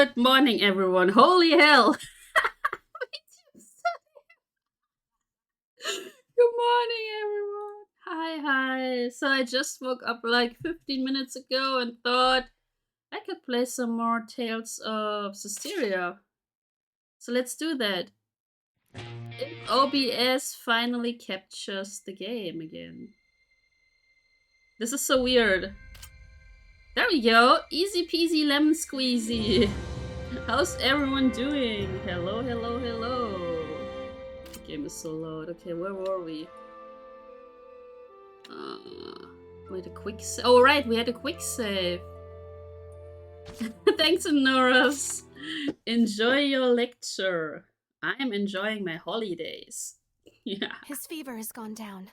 Good morning, everyone. Holy hell. Good morning, everyone. Hi. So I just woke up like 15 minutes ago and thought I could play some more Tales of Zestiria. So let's do that. If OBS finally captures the game again. This is so weird. There we go. Easy peasy lemon squeezy. How's everyone doing? Hello. The game is so loud. Okay, where were we? Wait, a quick save. Oh, right, we had a quick save. Thanks, Noras. Enjoy your lecture. I am enjoying my holidays. Yeah. His fever has gone down.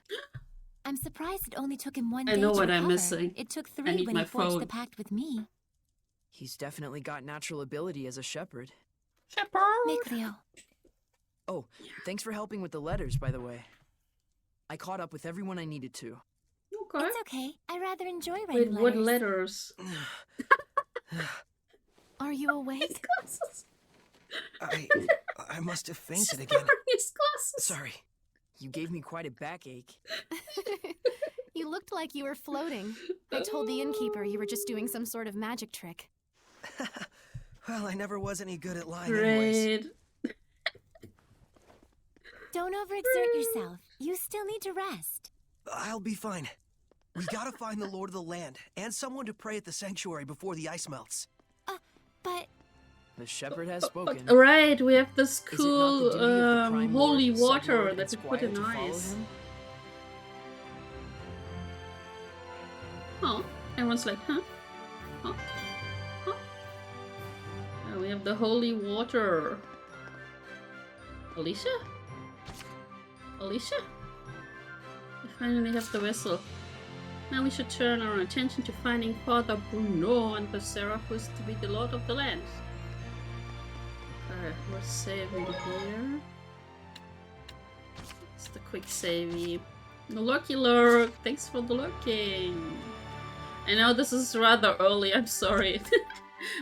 I'm surprised it only took him one I day know to what recover. I'm missing. It took I 3 need when my he forged phone. the pact with me. He's definitely got natural ability as a shepherd. Mikleo. Oh, thanks for helping with the letters, by the way. I caught up with everyone I needed to. Okay. It's okay. I rather enjoy writing Wait, letters. what letters? Are you awake? Glasses. I must have fainted again. His glasses. Sorry. You gave me quite a backache. You looked like you were floating. I told the innkeeper you were just doing some sort of magic trick. Well, I never was any good at lying anyways. Great. Don't overexert yourself. You still need to rest. I'll be fine. We gotta find the Lord of the Land, and someone to pray at the sanctuary before the ice melts. But The shepherd has spoken. Right, we have this Is it not the cool duty of the Prime Lord, holy water Sublord, that we and put in Squire to follow ice. him? Oh, everyone's like, huh? Huh? Oh, we have the holy water. Alicia? We finally have the vessel. Now we should turn our attention to finding Father Bruno and the seraph who is to be the Lord of the Land. Okay, we're saving here. It's the quick savey. The Lucky Lurk! Thanks for the lurking! I know this is rather early, I'm sorry.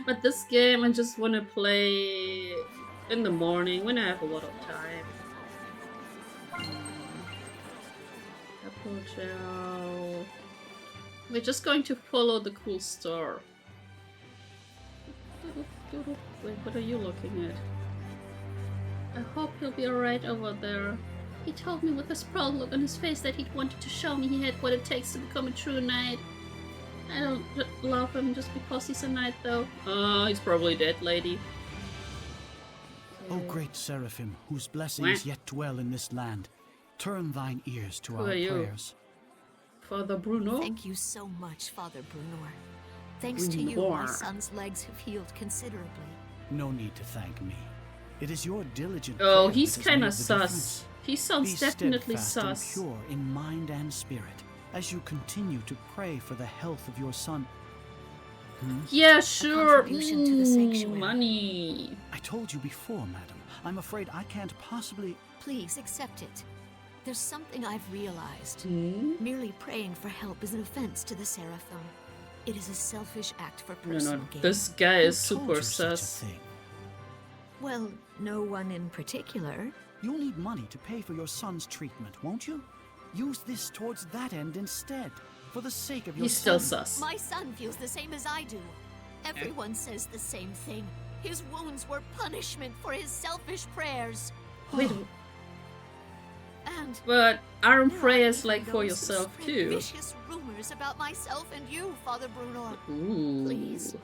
But this game I just want to play in the morning when I have a lot of time. Apple gel. We're just going to follow the cool star. Wait, what are you looking at? I hope he'll be alright over there. He told me with a proud look on his face that he wanted to show me he had what it takes to become a true knight. I don't love him just because he's a knight, though. Oh, he's probably dead, lady. O great Seraphim, whose blessings yet dwell in this land, turn thine ears to our prayers. Father Bruno? Thank you so much, Father Brunor. Thanks to you, my son's legs have healed considerably. No need to thank me. It is your diligent Oh, prayer he's that has kind made of the sus. difference. He sounds Be definitely steadfast sus. and pure in mind and spirit as you continue to pray for the health of your son. Yeah, sure. contribution to the sanctuary. Money. I told you before, madam. I'm afraid I can't possibly... Please accept it. There's something I've realized. Hmm? Merely praying for help is an offense to the Seraphim. It is a selfish act for No, personal no, gain. this guy is Who told super you such a sus. thing? Well, no one in particular. You'll need money to pay for your son's treatment, won't you? Use this towards that end instead, for the sake of your He's still son. sus. My son feels the same as I do. Everyone says the same thing. His wounds were punishment for his selfish prayers. Wait, And but aren't there are prayers even like for those who yourself spread too? vicious rumors about myself and you, Father Bruno. Ooh. Please,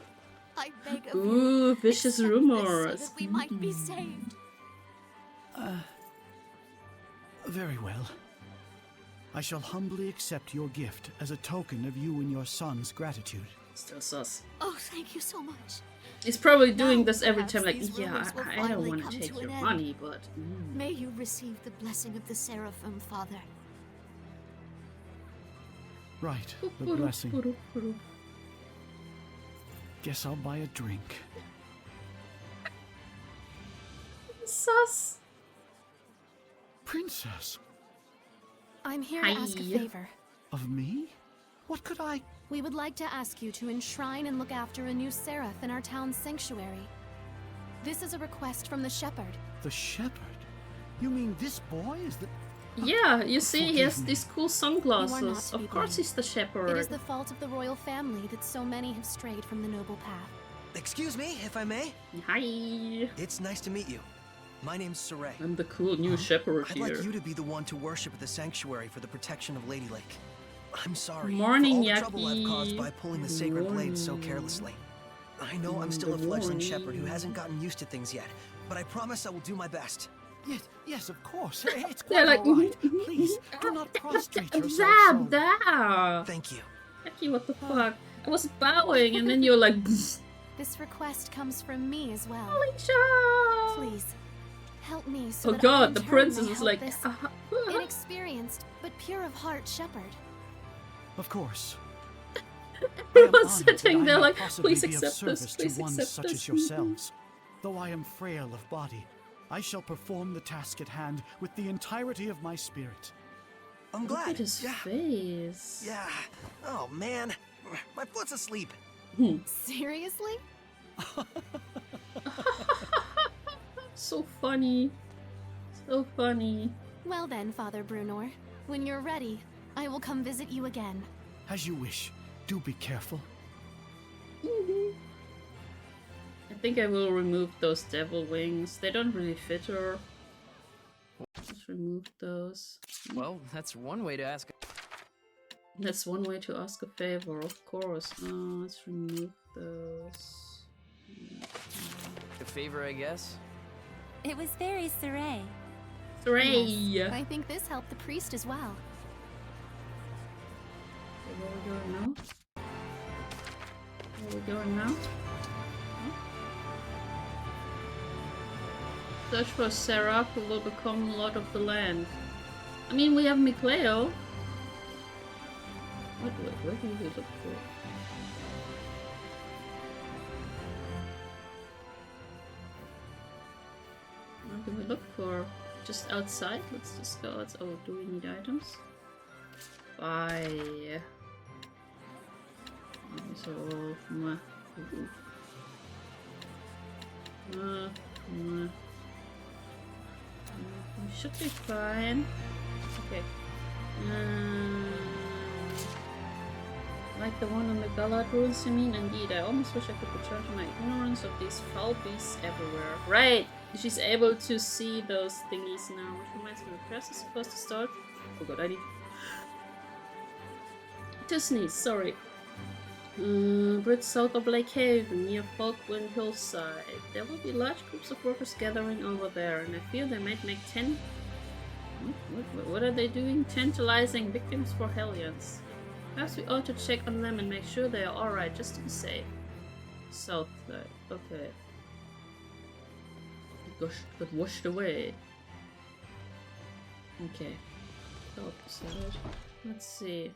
I beg of you. Ooh, vicious accept this rumors. so that we might be saved. Very well. I shall humbly accept your gift as a token of you and your son's gratitude. Still sus. Oh, thank you so much. He's probably doing Now, this every perhaps time, like, these yeah, rumors will I don't finally want come to take to your an end. money, but... May you receive the blessing of the Seraphim, Father. Right, the blessing. Guess I'll buy a drink. Sus. Princess, I'm here to ask a Hi. favor. of me? What could I... We would like to ask you to enshrine and look after a new seraph in our town's sanctuary. This is a request from the shepherd. The shepherd? You mean this boy is the... Yeah, you see, he has Forgive me. these cool You are not sunglasses. to be Of course blamed. he's the shepherd. It is the fault of the royal family that so many have strayed from the noble path. Excuse me, if I may? Hi. It's nice to meet you. My name's Saray. I'm the cool new shepherd I'd here. like you to be the one to worship at the sanctuary for the protection of Lady Lake. I'm sorry Morning, for all the trouble I've caused Yaki. by pulling the sacred blade so Morning. carelessly. I know I'm still a Good fledgling morning. shepherd who hasn't gotten used to things yet, but I promise I will do my best. Yes, of course. It's They're quite like, all right. Please, do not prostrate yourself Zab, so. there. Thank you. Yaki, what the fuck? I was bowing and then you're like, This request comes from me as well. Alicia. Please, help me so Oh that I god, in the turn princess may is help like, this inexperienced but pure of heart shepherd. Of course. everyone's I am honored sitting that I there may like, possibly please be of accept this, service please to one accept such this. as yourselves. Though I am frail of body, I shall perform the task at hand with the entirety of my spirit. I'm Look glad. at his Yeah. face. Yeah. Oh man, my foot's asleep. Seriously? So funny. So funny. Well then, Father Brunor, when you're ready, I will come visit you again. As you wish. Do be careful. I think I will remove those devil wings. They don't really fit her. Just remove those. Well, that's one way to ask. That's one way to ask a favor, of course. Let's remove those. A favor, I guess. It was very serene. Three! I think this helped the priest as well. Okay, where are we going now? Where are we going now? Search for Sarah, who will become Lord of the Land. I mean, we have Mikleo. Where do we look for? Where do we look for? Just outside? Let's just go outside. Oh, do we need items? Bye. So, mwah. We should be fine. Okay. Like the one on the Galad ruins, you mean? Indeed, I almost wish I could return to my ignorance of these foul beasts everywhere. Right! She's able to see those thingies now, which reminds me, the press is supposed to start. Oh god, I need to sneeze, sorry. Bridge south of Lake Haven, near Falkwind Hillside. There will be large groups of workers gathering over there, and I feel they might make what are they doing? Tantalizing victims for Hellions. Perhaps we ought to check on them and make sure they are alright, just to be safe. South side, okay. Got washed away. Okay. South side. Let's see.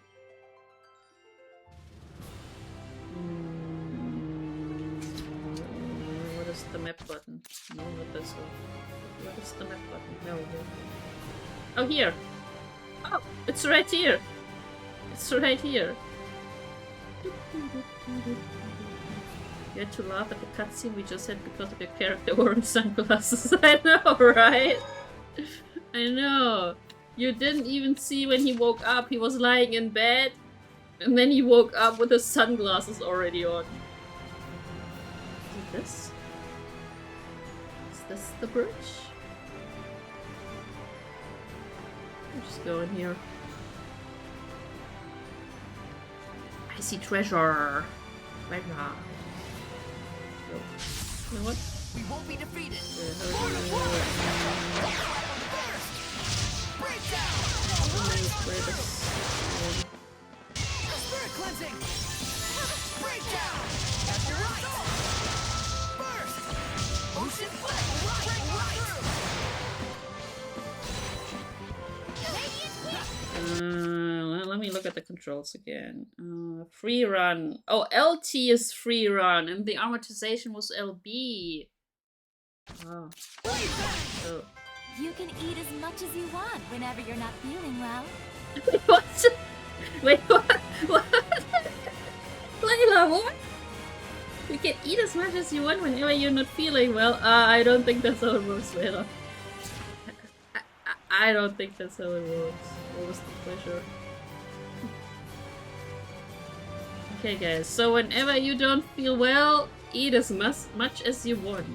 What is the map button? No, not this one. What is the map button? No. Oh, here! Oh, it's right here! It's right here! You had to laugh at the cutscene we just had because of your character wearing sunglasses. I know, right? I know. You didn't even see when he woke up. He was lying in bed. And then he woke up with his sunglasses already on. Is it this? Is this the bridge? I'll just go in here. I see treasure. Treasure. Go. You know what? We won't be defeated. Spirit cleansing! Breakdown! After right! Burst! Ocean flip! Let me look at the controls again. Free run. Oh, LT is free run, and the amortization was LB. Oh. So. You can eat as much as you want whenever you're not feeling well. What? Wait, what? What? Layla, what? You can eat as much as you want whenever you're not feeling well. I don't think that's how it works, Layla. I don't think that's how it works. What was the pleasure? Okay guys, so whenever you don't feel well, eat as much as you want.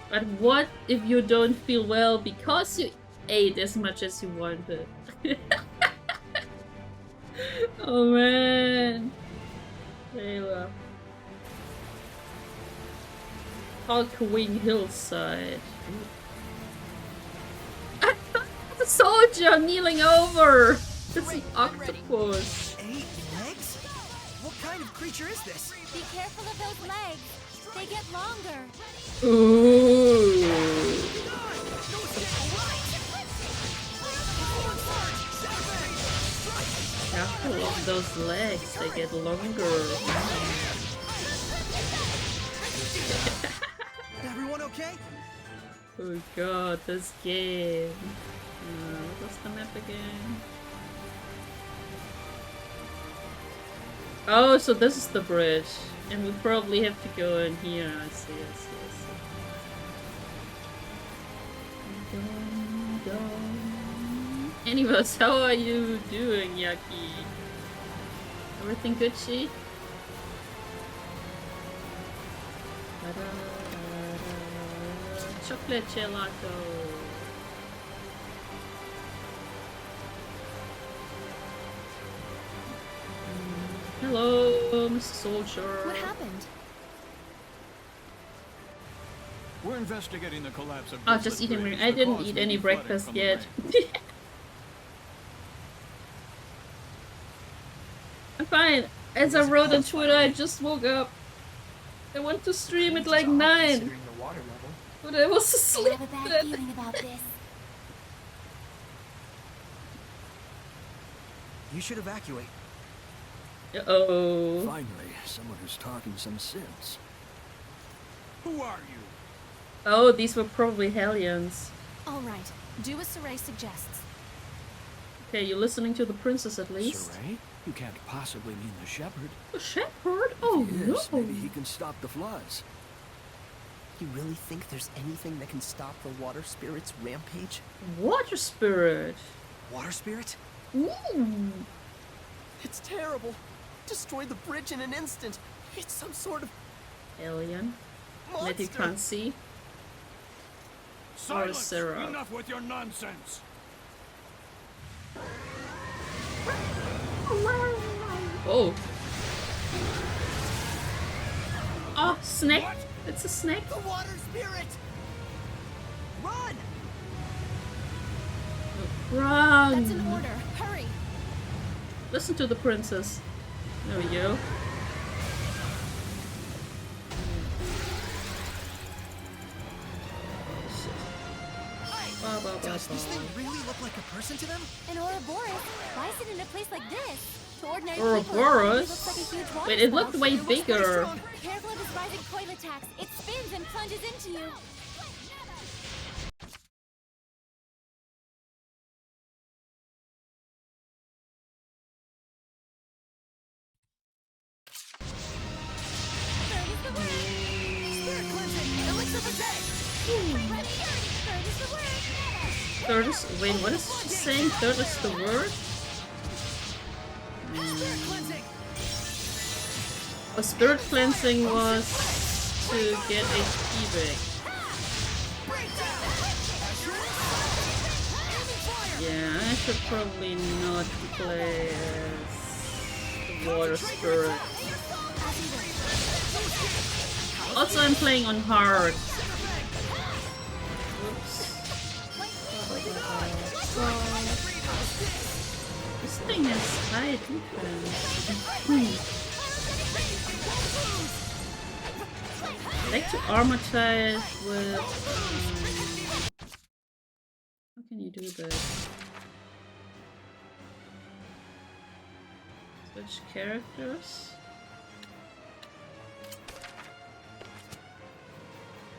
But what if you don't feel well because you ate as much as you wanted? Oh man. Layla. Hulk-wing hillside. The soldier kneeling over! It's an octopus. 8 legs? What kind of creature is this? Be careful of those legs. They get longer. Ooh. Careful of those legs, they get longer. Everyone okay? Oh god, this game. What's the map again? Oh, so this is the bridge. And we probably have to go in here. I see. Anyways, how are you doing, Yaki? Everything good, Chi? Chocolate gelato. Hello, Mr. Soldier. What happened? We're investigating the collapse of. Oh, just eating. I didn't eat any breakfast yet. I'm fine. As I wrote on Twitter, I just woke up. I went to stream at like 9. But I was I asleep. have a bad feeling about this. You should evacuate. Uh-oh. Finally, someone who's talking some sense. Who are you? Oh, these were probably Hellions. All right. Do as Saray suggests. Okay, you're listening to the princess at least. Saray? You can't possibly mean the shepherd. A shepherd? Oh Yes, no. maybe he can stop the floods. You really think there's anything that can stop the water spirit's rampage? Water spirit. Water spirit? Ooh. It's terrible. Destroyed the bridge in an instant. It's some sort of Alien. monster. That you can't see. Silence! Sarah. Enough with your nonsense! Oh. Oh, snake. What? It's a snake. The water spirit! Run! Run. That's an order. Hurry. Listen to the princess. There we go. Does this thing really look like a person to them? An Ouroboros? Why sit in a place like this? To ordinary Ouroboros? people, it looks like a huge water Wait, it spout. looked way bigger. Careful of his rising coil attacks. It spins and plunges into you. Bird is the word. Spirit cleansing! Elixir for day! Ready, bird is the word. Third is. Wait, what is she saying? Third is the word? Spirit cleansing! A spirit cleansing was to get HP back. Yeah, I should probably not play as the water spirit. Also, I'm playing on hard. Oops. This thing has high defense. I like to armor type with. How can you do that? Switch characters.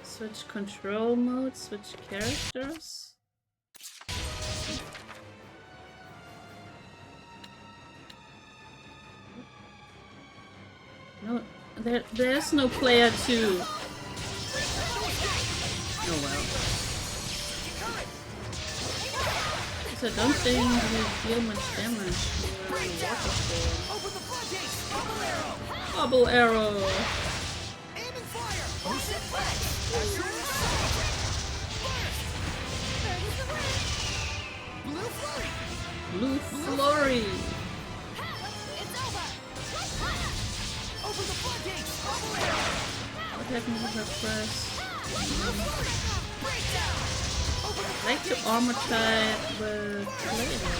Switch control mode, switch characters. No, There's no player 2. Oh well. So I don't think we deal much damage to waterfall. Bubble arrow! Blue flurry! What happened with her press? I like to armor type with later.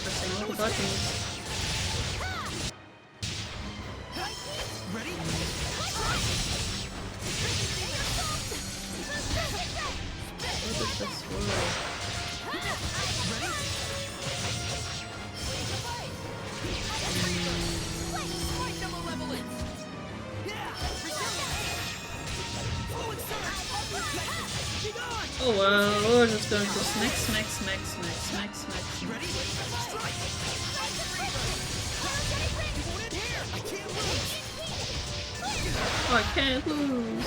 Pressing all the buttons. Ready? What is this word? Oh well, we're just going to smack, smack, smack, smack, smack, smack, smack. Oh, I can't lose.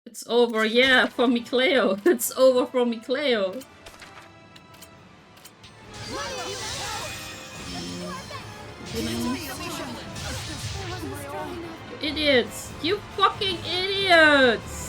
It's over, yeah, for me, Cleo. It's over for me, Cleo. Idiots! You fucking idiots!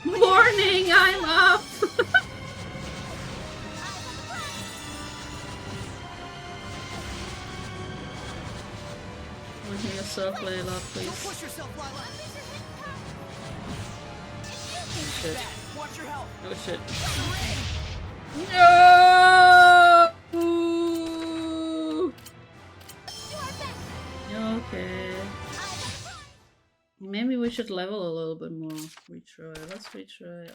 Morning, I'm up! Want yourself, Layla, please. Push yourself, Lila. Oh shit. Watch your health. Oh shit. No! Okay. Maybe we should level a little bit more. Retry. Let's retry.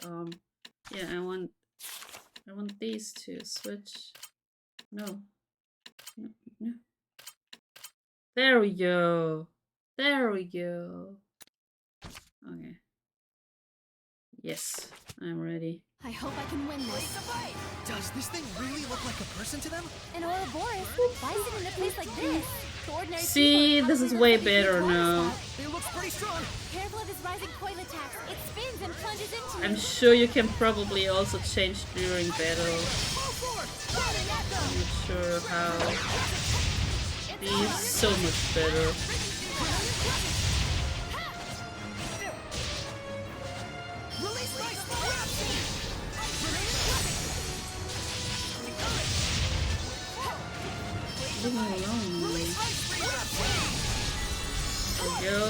Yeah, I want these to switch. No. No. There we go. There we go. Okay. Yes, I'm ready. I hope I can win this. Does this thing really look like a person to them? An Ouroboros? Why is it in a place like this? To ordinary See, people, this is nothing way doesn't better even now. It looks pretty strong. Careful of his rising coil attacks. It spins and plunges into I'm me. sure you can probably also change during battle. I'm not sure how. These so much better. Leave me alone. There we go.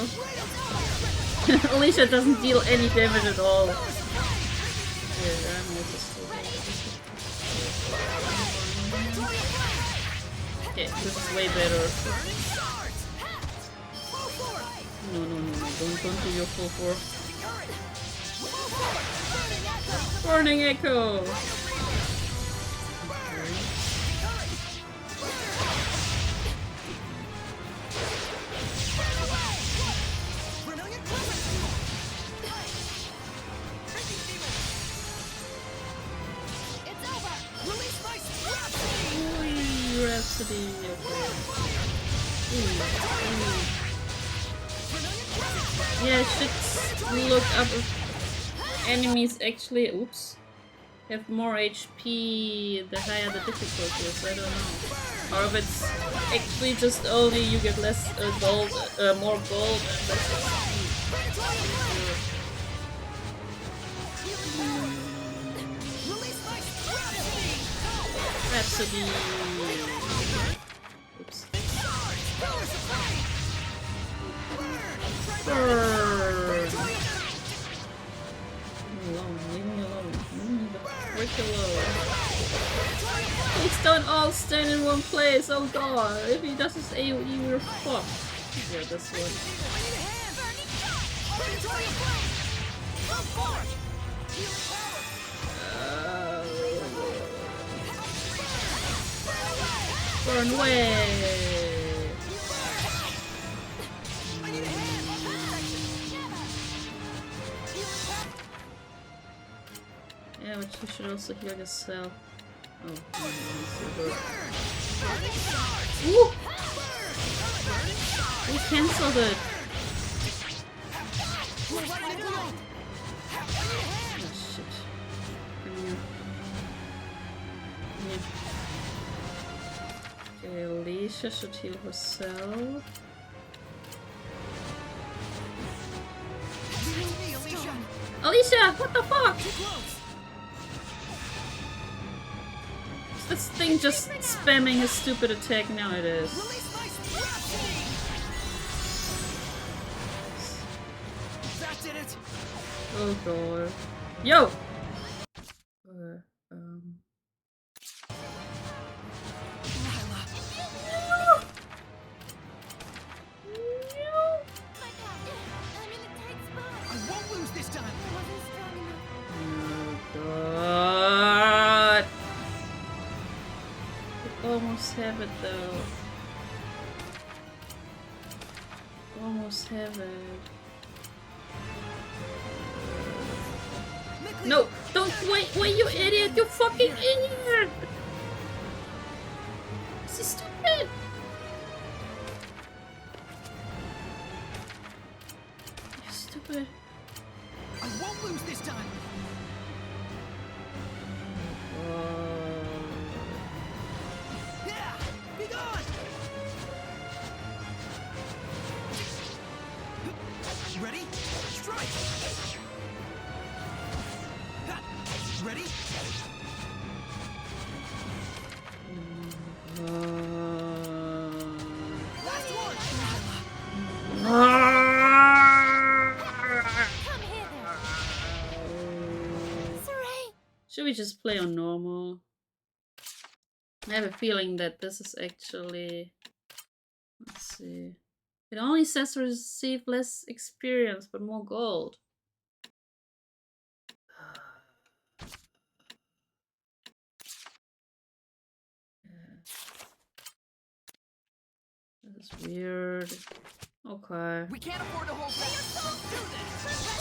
Alicia doesn't deal any damage at all. Yeah, I'm also still okay, this is way better. No, don't do your full force. Burning Echo! Rhapsody, okay. Yeah, I should look up if enemies actually, oops, have more HP the higher the difficulty is, I don't know. Or if it's actually just only you get less gold, more gold and less HP. Rhapsody. Oops. Please don't all stand in one place. Oh god, if he does his AoE, we're fucked. Yeah, this one. Burn away. Yeah, but she should also heal yourself. Oh, ooh! We cancelled it. Oh shit. Come here. Okay, Alicia should heal herself. Alicia, what the fuck? Is this thing just spamming his stupid attack? Now it is. Oh god. Yo! Almost have it though. Almost have it. No! Don't wait! Wait, you idiot! You fucking idiot! This is stupid! You stupid. I won't lose this time. Be gone! Ready? Strike! Ready? Last one! Should we just play on normal? I have a feeling that this is actually... Let's see. It only says receive less experience, but more gold. This is weird. Okay. We can't afford to hold back.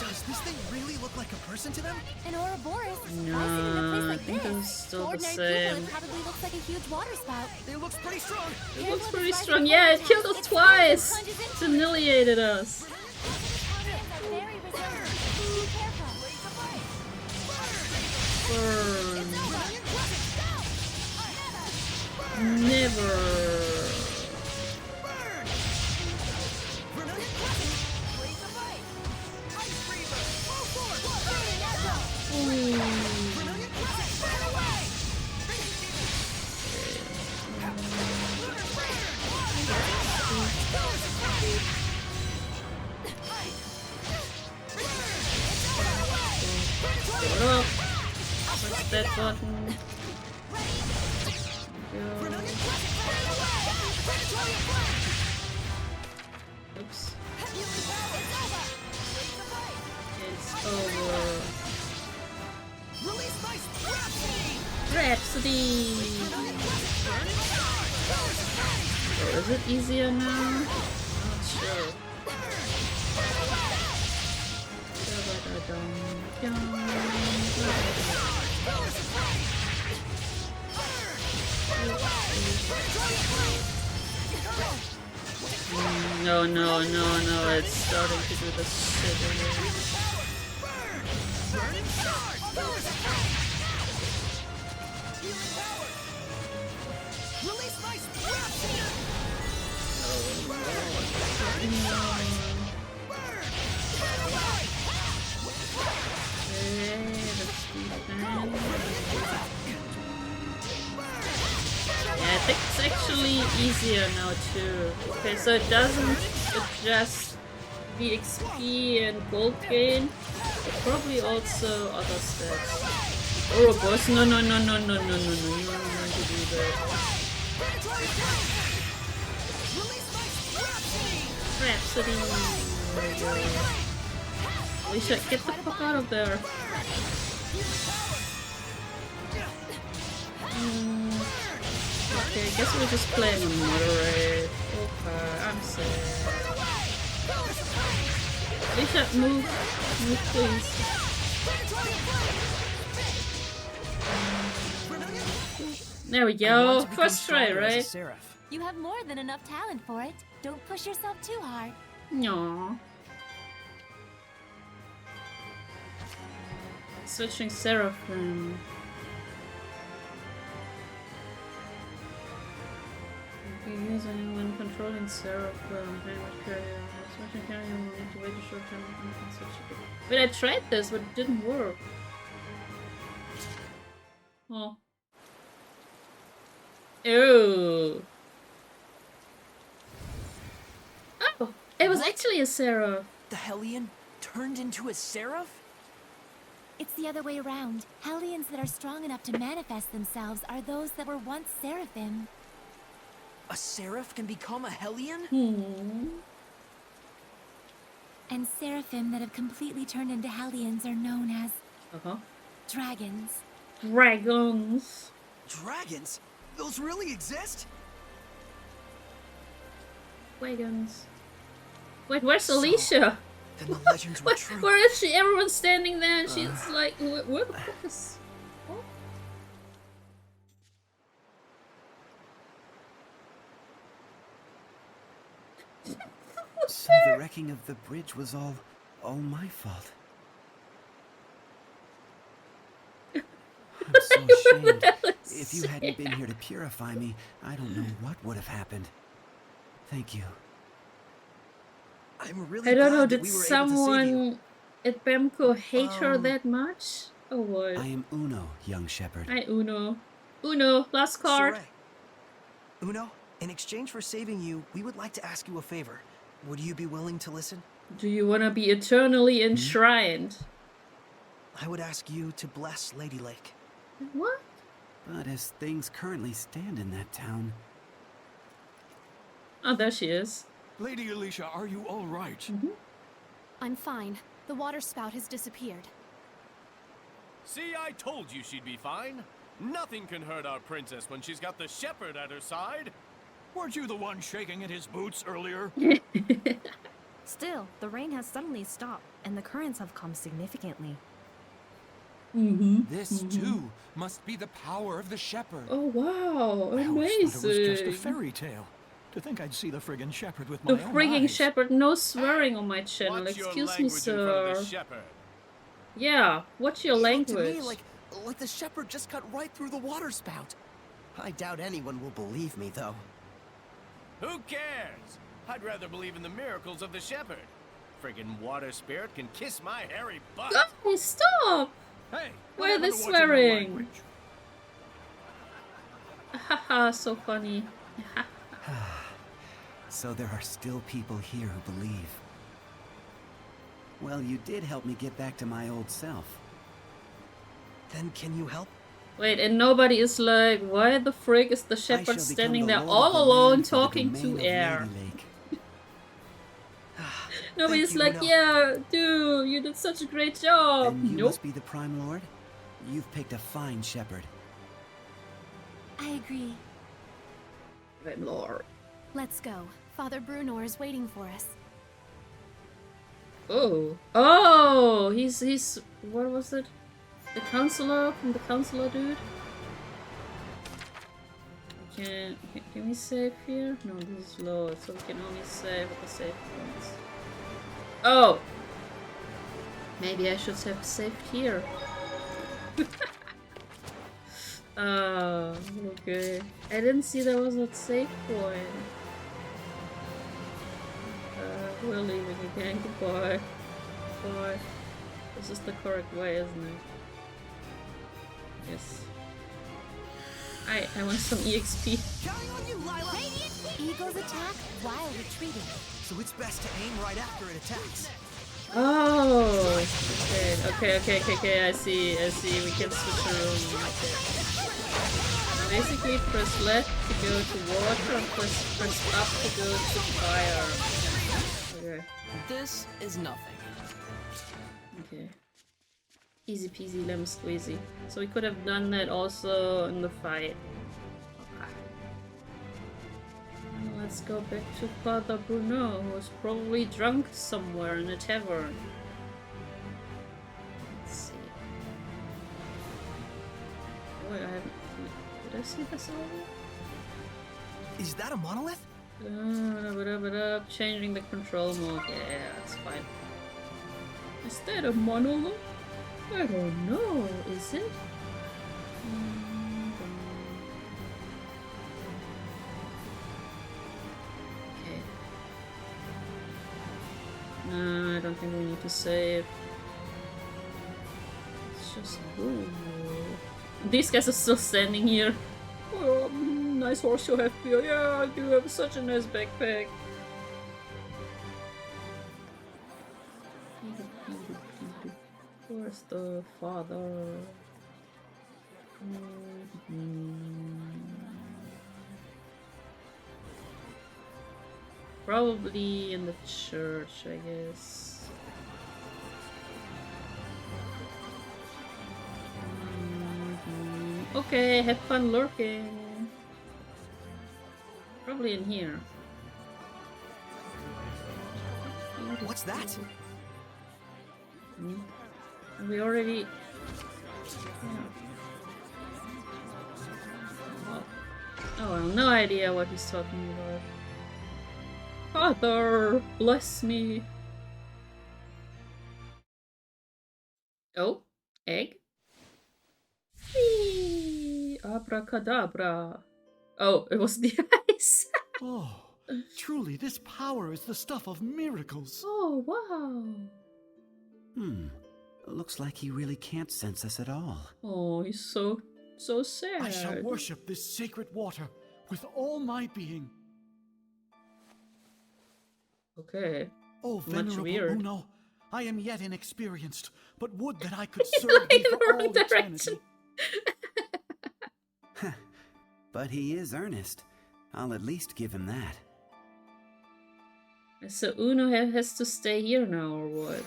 Does this thing really look like a person to them? An Ouroboros? No, I've seen it in a I place like think this. it's still the Ordinary same. people, it probably looks like a huge water spout. It looks pretty strong. It looks pretty strong. Yeah, it killed us twice. It's humiliated us. Very resilient. Be careful. Burn. Never. What's that button? Oops. It's over. Rhapsody! Oh, is it easier now? Not sure. No, it's starting to do the shit again. Yeah, I think it's actually easier now too. Okay, so it doesn't adjust the XP and gold gain, but probably also other stats. Ouroboros. No, no, no, no, no, no, no, no. You are not going to do that. Rhapsody. We should get the fuck out of there. Okay, I guess we're just playing on moderate. Okay, I'm sad. Alicia, move, please. There we go. First try, right? You have more than enough talent for it. Don't push yourself too hard. No. Switching Seraphim. You can use anyone controlling Seraphim. Hammer carrier. Switching carrier will need to wait a short time before you can switch it. Wait, I tried this, but it didn't work. Oh. Ew. Oh, it was actually a Seraph. The Hellion turned into a seraph? It's the other way around. Hellions that are strong enough to manifest themselves are those that were once seraphim. A seraph can become a Hellion? And seraphim that have completely turned into hellions are known as dragons. Dragons. Dragons? Those really exist? Wagons. Wait, where's Alicia? Then the legends were true. Where is she? Everyone's standing there and she's like, where the fuck is... Oh. So the wrecking of the bridge was all my fault. I'm so ashamed. If you hadn't been here to purify me, I don't know what would have happened. Thank you. I'm really I don't know, glad that did we were able to save you. someone at Bemco hate her that much? Or what? I am Uno, young shepherd. Hi, Uno. Uno, last card. Sarai. Uno, in exchange for saving you, we would like to ask you a favor. Would you be willing to listen? Do you want to be eternally enshrined? I would ask you to bless Lady Lake. What? But as things currently stand in that town... Oh, there she is. Lady Alicia, are you all right? I'm fine. The water spout has disappeared. See, I told you she'd be fine. Nothing can hurt our princess when she's got the shepherd at her side. Weren't you the one shaking at his boots earlier? Still, the rain has suddenly stopped, and the currents have calmed significantly. This too must be the power of the shepherd. Oh wow, I always thought it was just a amazing. fairy tale. To think I'd see the friggin' shepherd with The my own frigging eyes. shepherd, no swearing on my channel. Watch your Excuse me, language in front of sir. the shepherd. Yeah, what's your To language? me, like the shepherd just cut right through the water spout. I doubt anyone will believe me, though. Who cares? I'd rather believe in the miracles of the shepherd. Friggin' water spirit can kiss my hairy butt. Guys, stop! Hey, Why are they whatever the what's in your swearing? language? Haha, so funny. So there are still people here who believe. Well, you did help me get back to my old self. Then can you help? Wait, and nobody is like, why the frig is the I shall shepherd become standing the there lord all of the alone land for the talking domain to of air? Lady Lake. Nobody's Thank you, like, Uno. yeah, dude, you did such a great job. And you Nope. must be the Prime Lord? You've picked a fine shepherd. I agree. I'm Lord. Let's go. Father Brunor is waiting for us. Oh. Oh, he's, what was it? The counselor from the counselor dude? Can we save here? No, this is low, so we can only save with the save points. Oh! Maybe I should have saved here. Okay. I didn't see there was a save point. We're leaving again. Goodbye. Bye. This is the correct way, isn't it? Yes. I want some EXP. Counting on you, Lila! Eagles attack while retreating. So it's best to aim right after it attacks. Oh, okay. I see. We can switch around. Basically, press left to go to water and press up to go to fire. Okay. This is nothing. Okay. Easy peasy lemon squeezy. So we could have done that also in the fight. Okay. And let's go back to Father Bruno, who was probably drunk somewhere in a tavern. Let's see. Wait, did I see this already? Is that a monolith? Changing the control mode. Yeah, that's fine. Is that a monolith? I don't know. Is it? Okay. No, I don't think we need to save. It's just ooh. These guys are still standing here. Oh, nice horse you have here. Yeah, I do have such a nice backpack. Where's the father? Probably in the church, I guess. Okay, have fun lurking. Probably in here. What's that? We already... Yeah. Oh well, no idea what he's talking about. Father, bless me. Oh, egg? Whee! Abracadabra. Oh, it was the ice. Oh, truly, this power is the stuff of miracles. Oh, wow. Looks like he really can't sense us at all. Oh, he's so sad. I shall worship this sacred water with all my being. Okay. Oh, Much venerable weird. Uno, I am yet inexperienced, but would that I could serve thee for all eternity. But he is earnest. I'll at least give him that. So Uno has to stay here now, or what?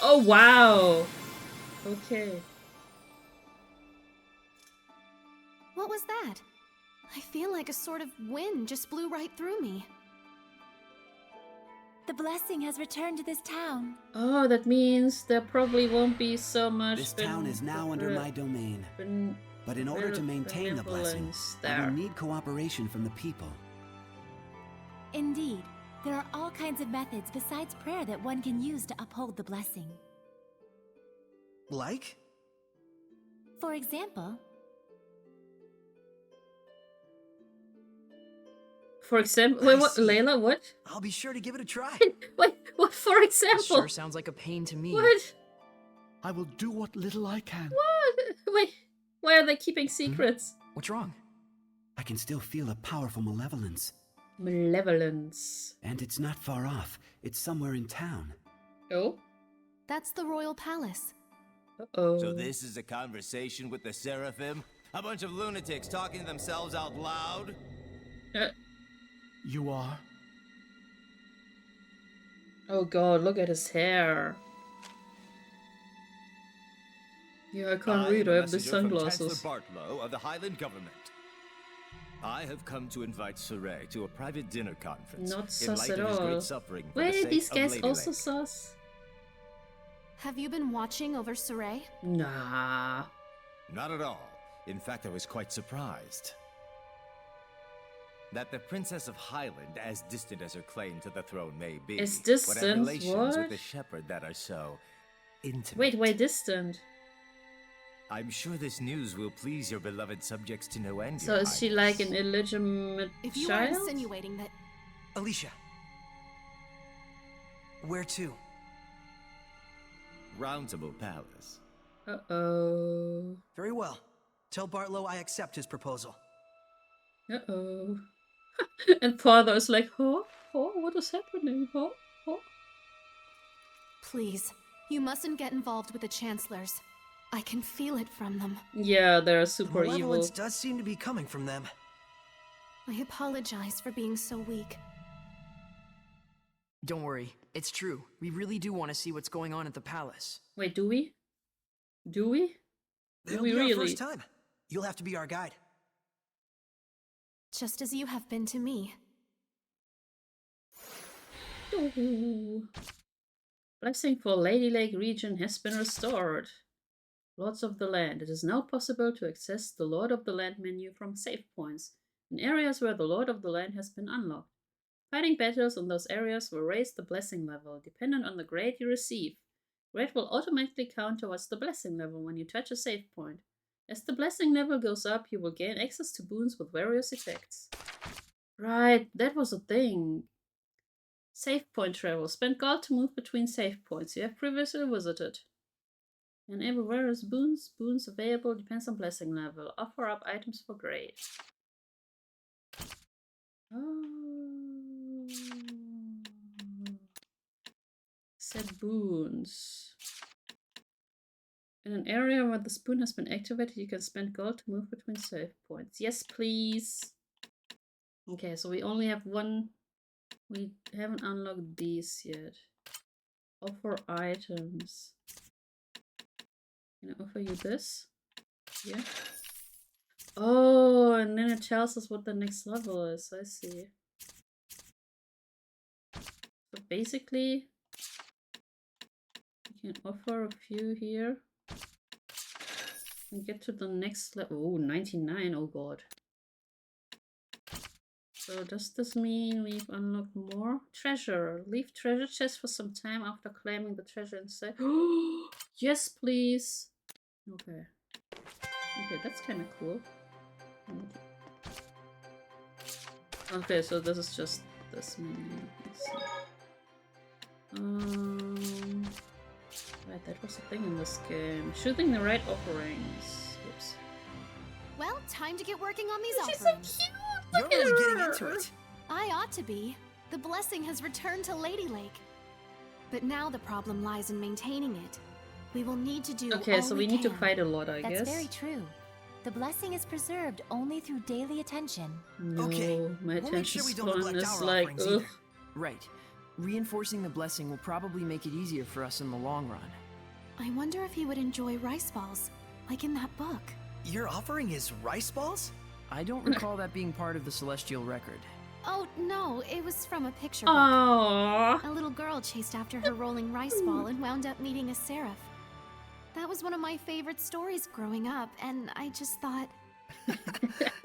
Oh, wow! Okay. What was that? I feel like a sort of wind just blew right through me. The blessing has returned to this town. Oh, that means there probably won't be so much... This town is now under my domain. But in order to maintain the blessing, I will need cooperation from the people. Indeed, there are all kinds of methods besides prayer that one can use to uphold the blessing. Like? For example... Wait, what, Layla, what? I'll be sure to give it a try. Wait, what, for example? Sure sounds like a pain to me. What? I will do what little I can. What? Wait, why are they keeping secrets? What's wrong? I can still feel a powerful malevolence. Malevolence. And it's not far off. It's somewhere in town. Oh? That's the royal palace. Uh-oh. So this is a conversation with the Seraphim? A bunch of lunatics talking to themselves out loud? You are? Oh god, look at his hair. Yeah, I can't read. I have the sunglasses. Chancellor Bartlow of the Highland government. I have come to invite Saray to a private dinner conference. Not in sus light at of his all. great suffering for the Wait, sake these of guys Lady also Lake. sus? Have you been watching over Saray? Nah. Not at all. In fact, I was quite surprised. That the Princess of Highland, as distant as her claim to the throne may be, It's would have distant? relations What? with the shepherd that are so intimate. Wait, distant. I'm sure this news will please your beloved subjects to no end. So is she like an illegitimate If you child? are insinuating that... Alicia. Where to? Roundtable Palace. Uh-oh. Very well. Tell Bartlow I accept his proposal. Uh-oh. And father is like, huh? Huh? What is happening? Huh? Huh? Please, you mustn't get involved with the Chancellors. I can feel it from them. Yeah, they're super evil. Malevolence does seem to be coming from them. I apologize for being so weak. Don't worry, it's true. We really do want to see what's going on at the palace. Wait, do we? Do we? It'll be our first time. You'll have to be our guide. Just as you have been to me. Ooh. Blessing for Lady Lake region has been restored. Lords of the Land. It is now possible to access the Lord of the Land menu from save points in areas where the Lord of the Land has been unlocked. Fighting battles in those areas will raise the blessing level, dependent on the grade you receive. Grade will automatically count towards the blessing level when you touch a save point. As the blessing level goes up, you will gain access to boons with various effects. Right, that was a thing. Save point travel. Spend gold to move between save points you have previously visited. Enable various boons. Boons available depends on blessing level. Offer up items for grade. Oh. Set boons. In an area where the spoon has been activated, you can spend gold to move between save points. Yes, please. Okay, so we only have one. We haven't unlocked these yet. Offer items. Can I offer you this? Yeah. Oh, and then it tells us what the next level is. I see. So basically, you can offer a few here. And get to the next level. Oh, 99. Oh god. So does this mean we've unlocked more? Treasure. Leave treasure chest for some time after claiming the treasure and say, oh, yes, please. Okay. Okay, that's kind of cool. Okay, so this is just this menu. Let's see. Right, that was a thing in this game. Shooting the right offerings. Oops. Well, time to get working on these She's offerings. so cute! You're Look at really getting her. into it. I ought to be. The blessing has returned to Lady Lake. But now the problem lies in maintaining it. We will need to do Okay, all so we need to can. fight a lot, I That's guess. very true. The blessing is preserved only through daily attention. No, Okay, my we'll make attention sure we don't span neglect is our like, offerings ugh. either. Right. Reinforcing the blessing will probably make it easier for us in the long run. I wonder if he would enjoy rice balls, like in that book. Your offering is rice balls? I don't recall that being part of the Celestial record. Oh, no, it was from a picture book. Aww. A little girl chased after her rolling rice ball and wound up meeting a seraph. That was one of my favorite stories growing up, and I just thought...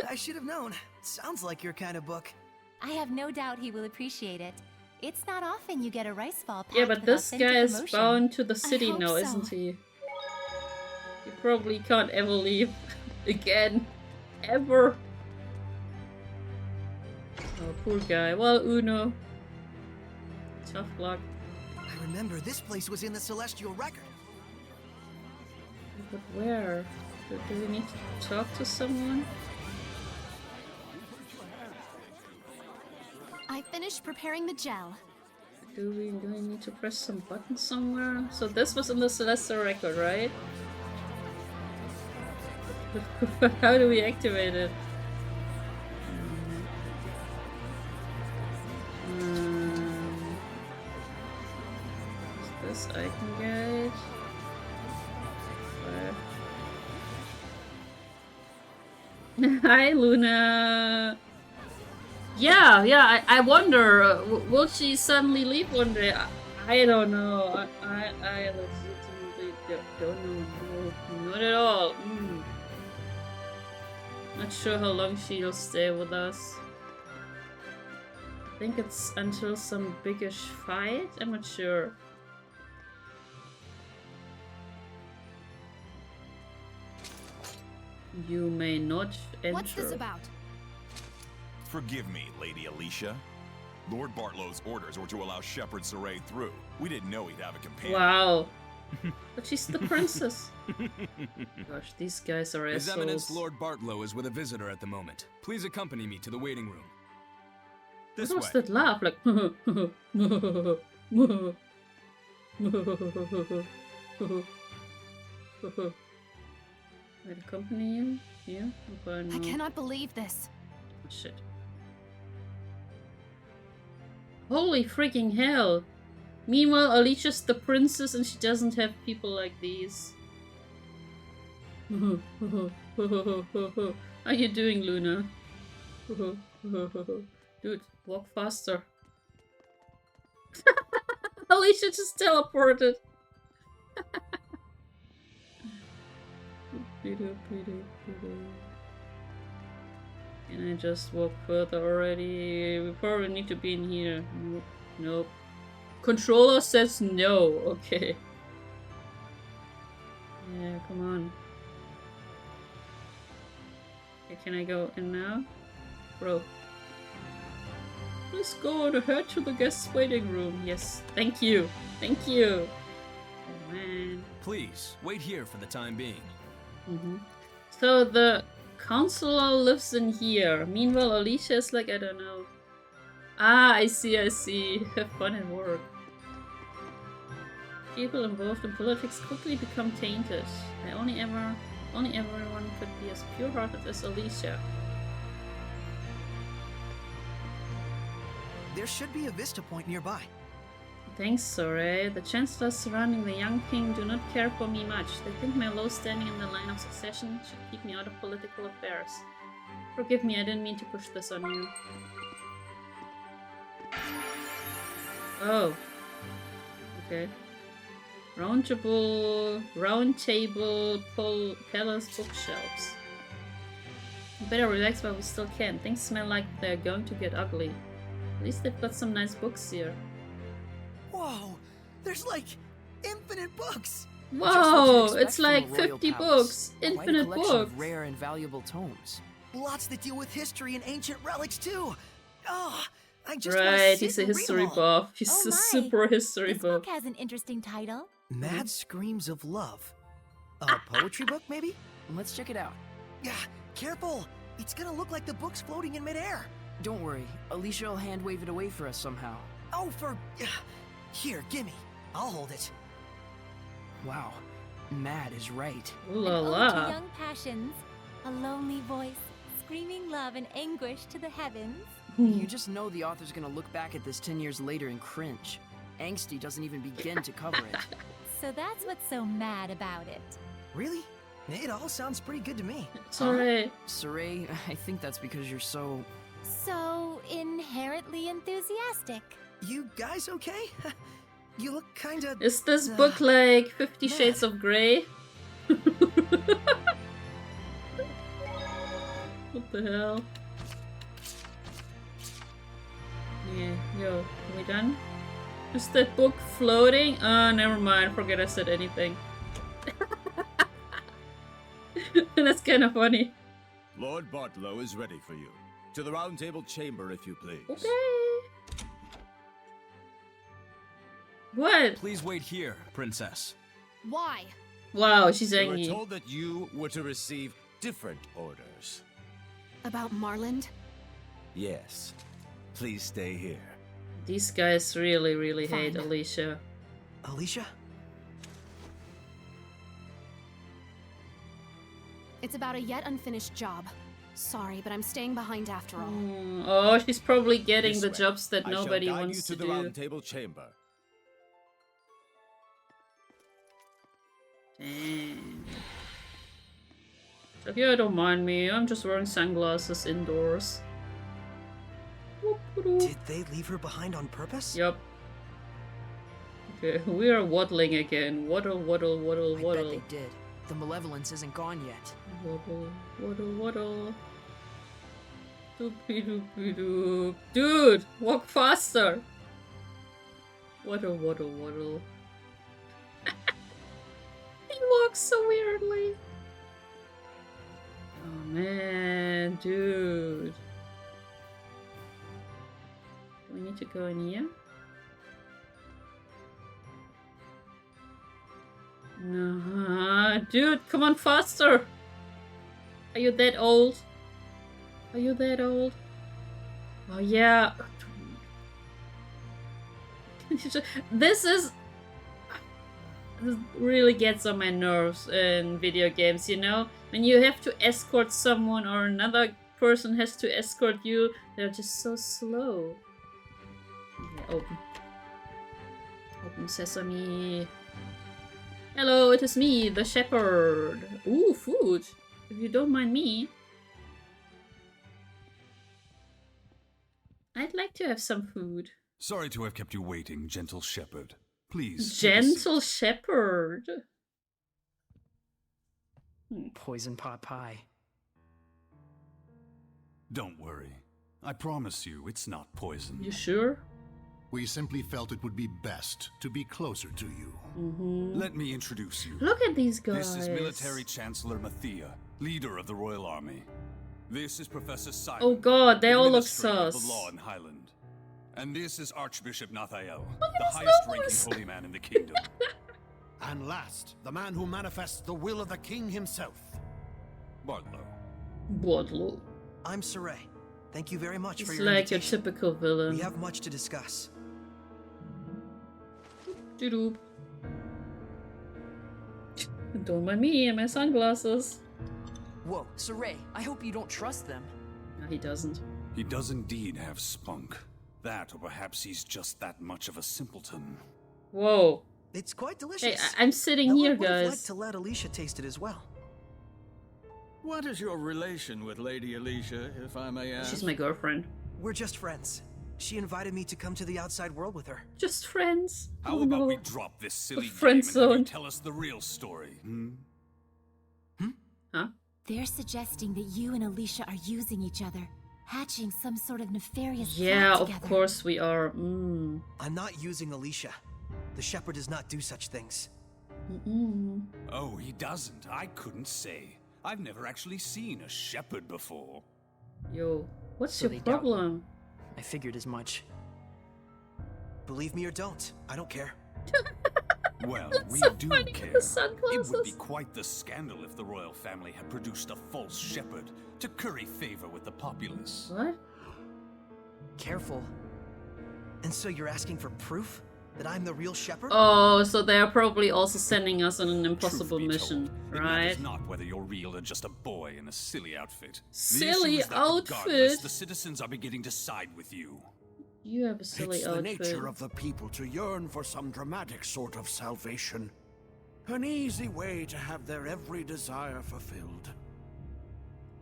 I should have known. Sounds like your kind of book. I have no doubt he will appreciate it. It's not often you get a rice ball packed Yeah, but with this authentic guy is emotion. bound to the I city hope now, so. isn't he? He probably can't ever leave again. Ever. Oh, poor guy. Well, Uno. Tough luck. I remember this place was in the Celestial record. But where? Do we need to talk to someone? I finished preparing the gel. Do we need to press some buttons somewhere? So this was in the Celestial record, right? How do we activate it? Is this icon guide? Hi, Luna. Yeah. I wonder, will she suddenly leave one day? I don't know. I legitimately don't know. No, not at all. Not sure how long she'll stay with us. I think it's until some biggish fight. I'm not sure. You may not enter. What's this about? Forgive me, Lady Alicia. Lord Bartlow's orders were to allow Shepherd Saray through. We didn't know he'd have a companion. Wow. But she's the princess. Gosh, these guys are His assholes. Eminence Lord Bartlow is with a visitor at the moment. Please accompany me to the waiting room. This What was way. that laugh? Like, I'd accompany you? Yeah? Okay, no. I cannot believe this. Oh, shit. Holy freaking hell! Meanwhile, Alicia's the princess and she doesn't have people like these. How you doing, Luna? Dude, walk faster. Alicia just teleported. Can I just walk further already? We probably need to be in here. Nope. Nope. Controller says no. Okay. Yeah, come on. Okay, can I go in now? Bro. Please go on ahead to the guest waiting room. Yes, thank you. Thank you. Oh, man. Please, wait here for the time being. So the counselor lives in here. Meanwhile, Alicia is like, I don't know. Ah, I see, I see. Have fun at work. People involved in politics quickly become tainted. Only everyone could be as pure-hearted as Alicia. There should be a vista point nearby. Thanks, Soray. The chancellors surrounding the young king do not care for me much. They think my low standing in the line of succession should keep me out of political affairs. Forgive me, I didn't mean to push this on you. Oh. Okay. Round table, palace bookshelves. We better relax while we still can. Things smell like they're going to get ugly. At least they've got some nice books here. Whoa! There's like infinite books! Whoa! It's like 50 books! Infinite books! Of rare and valuable tomes. Lots that deal with history and ancient relics too! Oh, I just right, he's a history buff. He's a super history this buff. book has an interesting title. Mad Screams of Love. A poetry book, maybe? Let's check it out. Yeah, careful! It's gonna look like the book's floating in midair. Don't worry, Alicia will hand wave it away for us somehow. Oh, here, gimme. I'll hold it. Wow, Mad is right. Ooh la An ode la. to young passions, a lonely voice, screaming love and anguish to the heavens. You just know the author's gonna look back at this 10 years later and cringe. Angsty doesn't even begin to cover it. So that's what's so mad about it. Really? It all sounds pretty good to me. Sorry. Saray, I think that's because you're so... So inherently enthusiastic. You guys okay? You look kinda... Is this book like 50 Shades of Grey? What the hell? Yeah, yo, are we done? Is that book floating? Oh, never mind. Forget I said anything. That's kind of funny. Lord Bartlow is ready for you. To the round table chamber, if you please. Okay. What? Please wait here, princess. Why? Wow, she's We angry. were told that you were to receive different orders. About Marland? Yes. Please stay here. These guys really, really Fine. hate Alicia. Alicia? It's about a yet unfinished job. Sorry, but I'm staying behind after all. Oh, she's probably getting This the way. jobs that I shall nobody guide wants you to to the do. round table chamber. Dang. So yeah, don't mind me. I'm just wearing sunglasses indoors. Did they leave her behind on purpose? Yup. Okay, we are waddling again. Waddle, waddle, waddle, I waddle. bet they did. The malevolence isn't gone yet. Waddle, waddle, waddle. Doopy doopy doop. Dude, walk faster. Waddle, waddle, waddle. He walks so weirdly. Oh man, dude. We need to go in here. Dude, come on faster! Are you that old? Are you that old? Oh yeah. This is... really gets on my nerves in video games, you know? When you have to escort someone or another person has to escort you, they're just so slow. Okay, open. Open sesame. Hello, it is me, the shepherd. Ooh, food. If you don't mind me. I'd like to have some food. Sorry to have kept you waiting, gentle shepherd. Please. Gentle shepherd. Poison pot pie. Don't worry. I promise you it's not poison. You sure? We simply felt it would be best to be closer to you. Let me introduce you. Look at these guys. This is Military Chancellor Mathia, leader of the Royal Army. This is Professor Simon. Oh god, they all look administrator of sus. the law in Highland. And this is Archbishop Nathael, the highest-ranking holy man in the kingdom. And last, the man who manifests the will of the king himself. Bartlow. Bartlow. I'm Saray. Thank you very much for It's your like your invitation. typical villain. We have much to discuss. Doo-doo. Don't mind me and my sunglasses. Whoa, Saray, I hope you don't trust them. No, he doesn't. He does indeed have spunk. That, or perhaps he's just that much of a simpleton. Whoa. It's quite delicious. Hey, I'm sitting Now, here, I would have guys. liked to let Alicia taste it as well. What is your relation with Lady Alicia, if I may ask? She's my girlfriend. We're just friends. She invited me to come to the outside world with her. Just friends. How Oh, about no. we drop this silly friend game and have you zone. tell us the real story? Huh? They're suggesting that you and Alicia are using each other, hatching some sort of nefarious Yeah, plot of together. course we are. I'm not using Alicia. The shepherd does not do such things. Oh, he doesn't. I couldn't say. I've never actually seen a shepherd before. Yo, what's So your they doubt me. problem? I figured as much. Believe me or don't, I don't care. Well, we so do funny with care. the It sunglasses. would be quite the scandal if the royal family had produced a false shepherd to curry favor with the populace. What? Careful. And so you're asking for proof that I'm the real shepherd? Oh, so they're probably also sending us on an impossible Truth be mission, told, It right? matters not whether you're real or just a boy in a silly outfit. Silly the issue is that outfit? regardless, the citizens are beginning to side with you. You have a silly It's outfit. the nature of the people to yearn for some dramatic sort of salvation. An easy way to have their every desire fulfilled.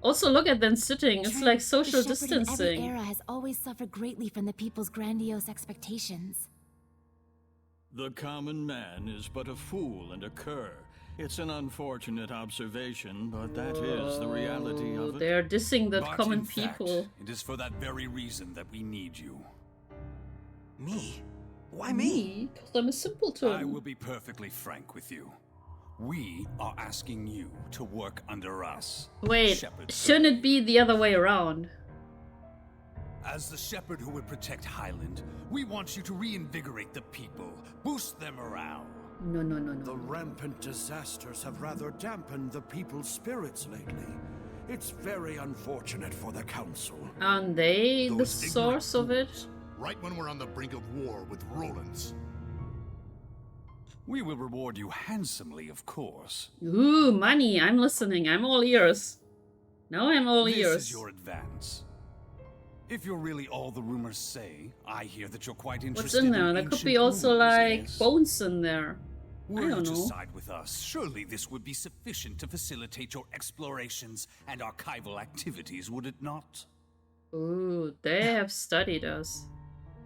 Also, look at them sitting. It's True, like the social shepherd in every distancing. era has always suffered greatly from the people's grandiose expectations. The common man is but a fool and a cur. It's an unfortunate observation, but that is the reality of it. They're dissing the But common in fact, people. it is for that very reason that we need you. Me? Why me? Because I'm a simpleton. I will be perfectly frank with you. We are asking you to work under us. Wait, Shepherd shouldn't it be the other way around? As the shepherd who would protect Highland, we want you to reinvigorate the people, boost their morale. No. The rampant disasters have rather dampened the people's spirits lately. It's very unfortunate for the council. Aren't they the Those source of it? Right when we're on the brink of war with Roland's. We will reward you handsomely, of course. Ooh, money. I'm listening. I'm all ears. Now I'm all This ears. is your advance. If you're really all the rumors say, I hear that you're quite interested What's in there? There could ancient be also runes, like yes? bones in there. Were I you don't to know. side with us, surely this would be sufficient to facilitate your explorations and archival activities, would it not? Ooh, they have studied us.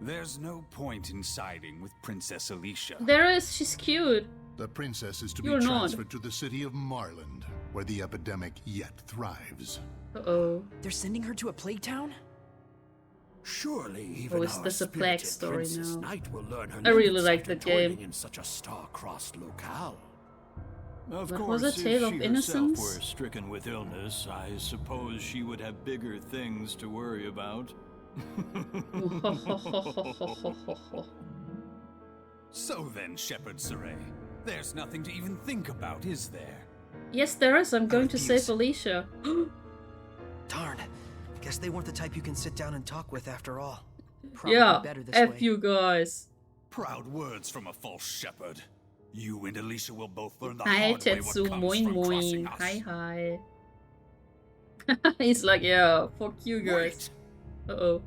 There's no point in siding with Princess Alicia. There is. She's cute. The princess is to You're be not. transferred to the city of Marland, where the epidemic yet thrives. Uh-oh. They're sending her to a plague town? Surely even Oh, is our this a plague spirited story Princess now? Knight will learn her I really limits like after the game. toiling in such a star-crossed locale. Of What course, was it, if Tale of she Innocence? herself were stricken with illness, I suppose she would have bigger things to worry about. So then, Shepherd Saray, there's nothing to even think about, is there? Yes, there is. I'm going to save Alicia. Darn. Guess they weren't the type you can sit down and talk with after all. Yeah, F you guys. Proud words from a false shepherd. You and Alicia will both learn the Hi hard way what Tetsu, comes moin from crossing moin. us. Hi. He's like, yeah, fuck you guys. Uh-oh.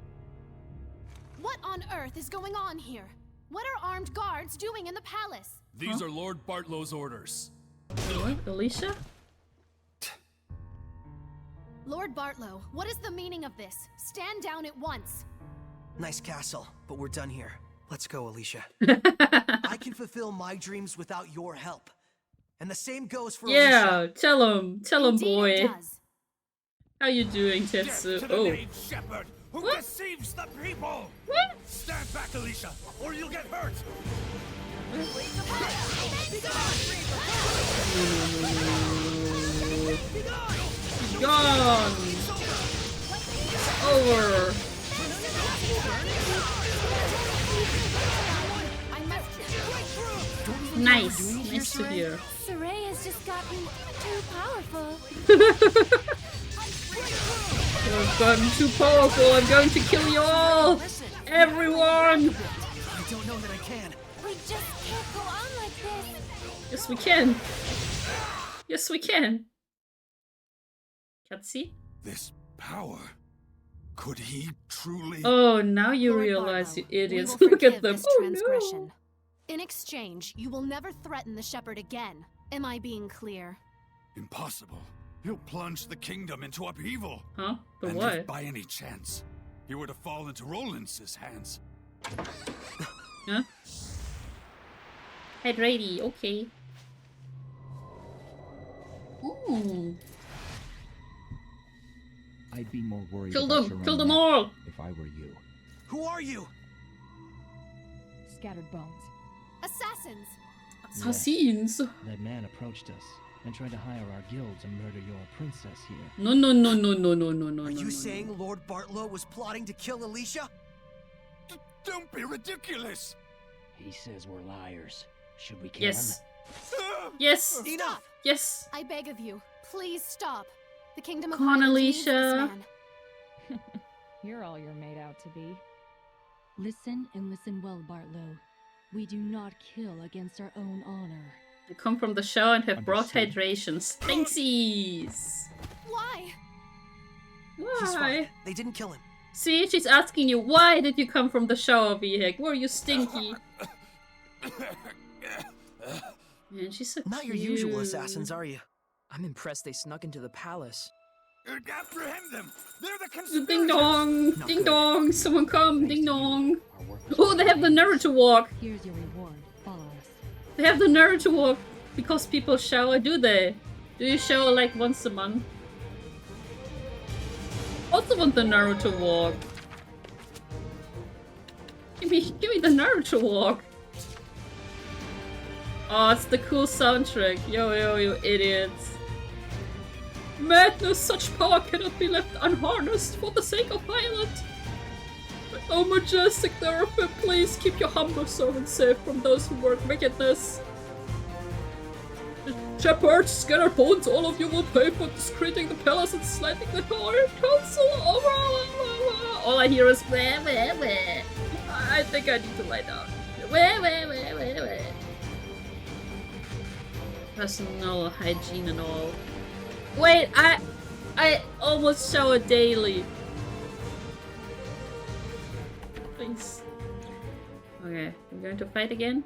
What on earth is going on here? What are armed guards doing in the palace? These are Lord Bartlow's orders. What? Alicia? Lord Bartlow, what is the meaning of this? Stand down at once. Nice castle, but we're done here. Let's go, Alicia. I can fulfill my dreams without your help. And the same goes for Yeah, Alicia. tell him, boy. Does. How you doing, Tetsu? Oh. Shepherd who What? deceives the people! What? Stand back, Alicia, or you'll get hurt! He's gone. Over. Nice. Nice to hear. Saray has just gotten too powerful. You've gotten too powerful. I'm going to kill you all. Everyone. I don't know that I can. We just can't go on like this. Yes, we can. Yes, we can. Cutscene? This power. Could he truly? Oh, now you Lord realize, Bartlow, you idiots. we will Look at forgive them. this Oh transgression. no. In exchange, you will never threaten the shepherd again. Am I being clear? Impossible. He'll plunge the kingdom into upheaval. Huh? But And why? if by any chance he were to fall into Roland's hands. Huh? Hydrate, okay. Ooh. I'd be more worried Kill about them! your Kill own them neck all! if I were you. Who are you? Scattered bones. Assassins! Assassins! That man approached us and tried to hire our guild to murder your princess here. No, no, no, no, no, no, no, no. Are you no, saying Lord Bartlow was plotting to kill Alicia? Don't be ridiculous! He says we're liars. Should we kill Yes. him? Yes! Stop! Yes! I beg of you, please stop. The kingdom of Come on, Highlands needs this Alicia. man. You're all you're made out to be. Listen and listen well, Bartlow. We do not kill against our own honor. I come from the show and have brought Understood. hydrations. Thanksies! Why? He's Why? fine. They didn't kill him. See, she's asking you, why did you come from the shower, Vihek? Were you stinky? Man, she's so Not your cute. usual assassins, are you? I'm impressed they snuck into the palace. Apprehend them! They're the conspirators! Ding dong! Not Ding good. dong! Someone come! Ding dong! Our work was Oh, they have the Naruto walk! Here's your reward. Follow us. They have the Naruto walk because people shower, do they? Do you shower like once a month? Also want the Naruto walk. Give me the Naruto walk. Oh, it's the cool soundtrack. Yo, yo, you idiots. Madness, such power cannot be left unharnessed for the sake of Highland. Oh, majestic Therapy, please keep your humble servant safe from those who work wickedness. Shepherds, scattered bones, all of you will pay for discrediting the palace and slighting the Royal Council. All I hear is wah, wah, wah. I think I need to lie down. Wah, wah, wah, wah, wah. Personal hygiene and all. Wait, I almost shower daily. Please. Okay, we're going to fight again.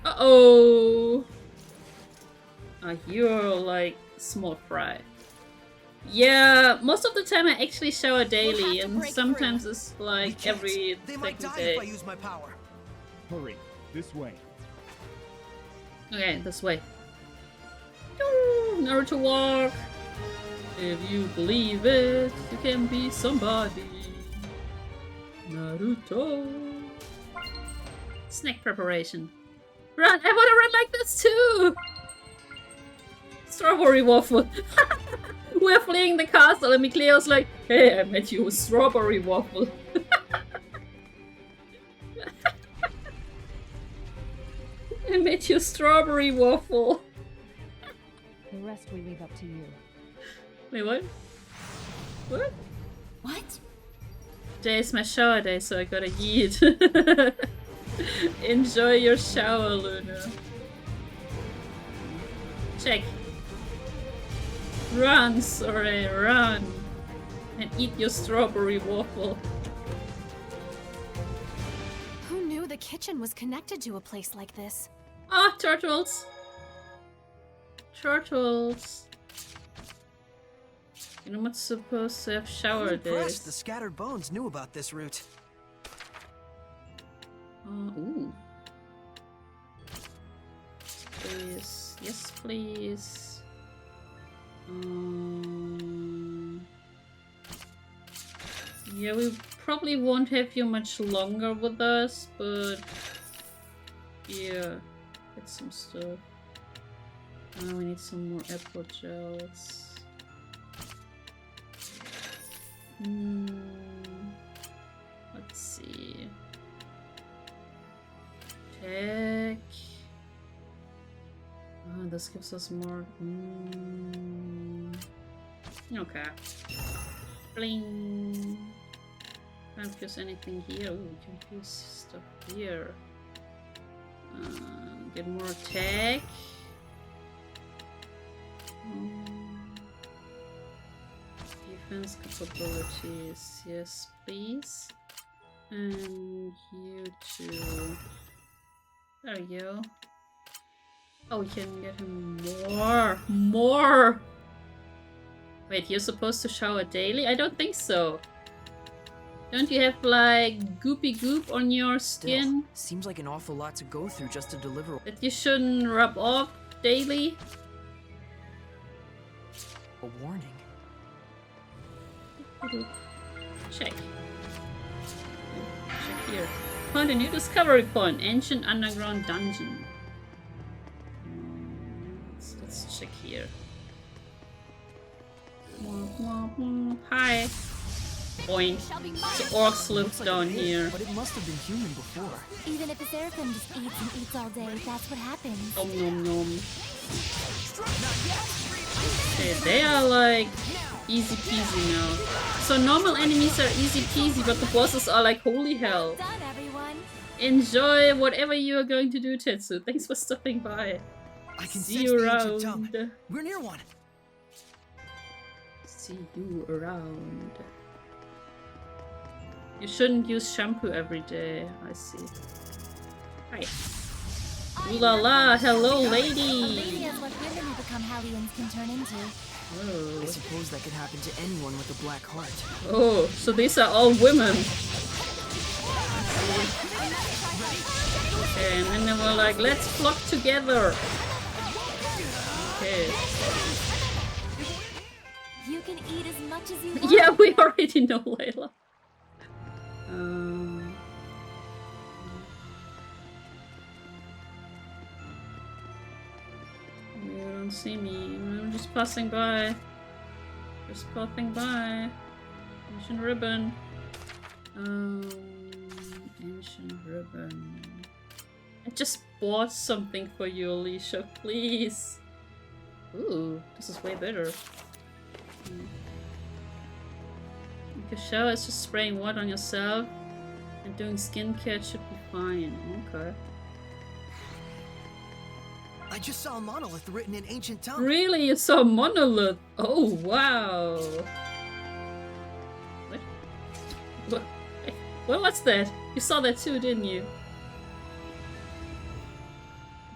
Uh-oh! You're like small fry. Yeah, most of the time I actually shower daily, and sometimes it's like every They might second die day. if I use my power. Hurry, this way. Okay, this way. Ooh, Naruto walk. If you believe it, you can be somebody. Naruto. Snack preparation. Run! I wanna run like this too! Strawberry waffle. We're fleeing the castle and Mikleo's like, hey, I met you with strawberry waffle. I met you strawberry waffle. The rest we leave up to you. Wait, what? What? What? Today is my shower day, so I gotta eat. Enjoy your shower, Luna. Check. Run, sorry, run. And eat your strawberry waffle. Who knew the kitchen was connected to a place like this? Ah, turtles! Turtles. You know what's supposed to have shower I'm impressed days? the scattered bones knew about this route. Ooh. Please. Yes, please. Yeah, we probably won't have you much longer with us, but yeah, get some stuff. We need some more apple gels. Let's see. Tech. Oh, this gives us more. Okay. Bling. Can't fuse anything here. Ooh, we can fuse stuff here. Get more tech. Defense capabilities. Yes, please. And you too. There we go. Oh, we can get him more. More! Wait, you're supposed to shower daily? I don't think so. Don't you have like goopy goop on your skin? Still, seems like an awful lot to go through just to deliver. That you shouldn't rub off daily? A warning. Check. Check here. Found a new discovery point. Ancient underground dungeon. Let's check here. Hi. Boing. The orcs live down here. But it must have been human before. Even if a seraphim just eats and eats all day, that's what happens. Nom nom nom. Okay, they are like easy peasy now. So normal enemies are easy peasy, but the bosses are like holy hell. Done, everyone. Enjoy whatever you are going to do, Tetsu. Thanks for stopping by. I can See you around. We're near one. See you around. You shouldn't use shampoo every day. I see. Hi. Ooh la la, hello A lady! lady is what women who become Hellions can turn into. Oh. I suppose that could happen to anyone with a black heart. Oh, so these are all women. Okay, and then they were like, let's flock together. Okay. You can eat as much as you want. Yeah, we already know, Layla. You don't see me. I'm just passing by. Just passing by. Ancient ribbon. Ancient ribbon. I just bought something for you, Alicia. Please. Ooh, this is way better. Okay, shower is just spraying water on yourself, and doing skincare should be fine. Okay. I just saw a monolith written in ancient tongue. Really? You saw a monolith? Oh, wow. What? What was that? You saw that too, didn't you?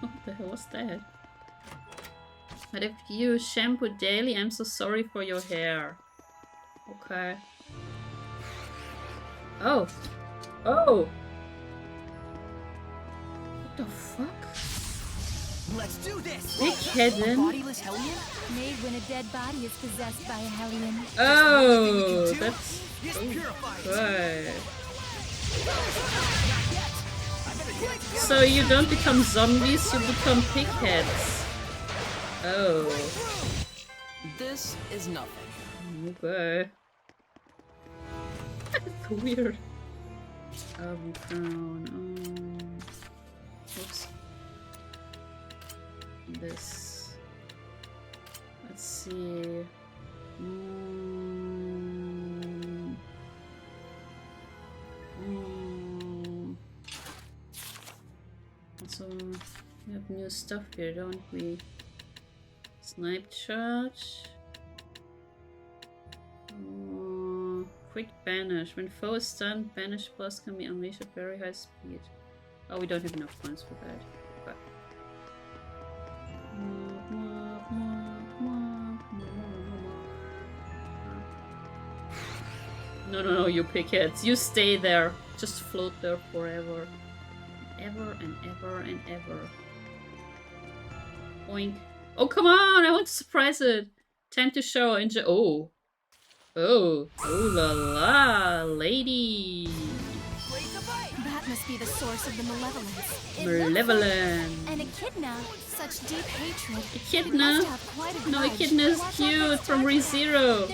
What the hell was that? But if you shampoo daily, I'm so sorry for your hair. Okay. Oh. Oh! What the fuck? Let's do this! Big Hidden? Bodiless Hellion? Made when a dead body is possessed by a Hellion. Oh, that's good. So you don't become zombies, you become pigheads. Oh. This is nothing. Okay. That's weird. Crown. Oops. This. Let's see. so we have new stuff here, don't we? Snipe charge. Quick banish. When foe is stunned, banish plus can be unleashed at very high speed. Oh, we don't have enough points for that. Okay. No, you pickheads. You stay there. Just float there forever. Ever and ever and ever. Oink. Oh, come on! I want to surprise it! Time to show enjoy. Oh. Oh. Oh la la, lady. That must be the source of the malevolence. Malevolent. An echidna. Such deep hatred. Echidna? No, echidna is cute from ReZero.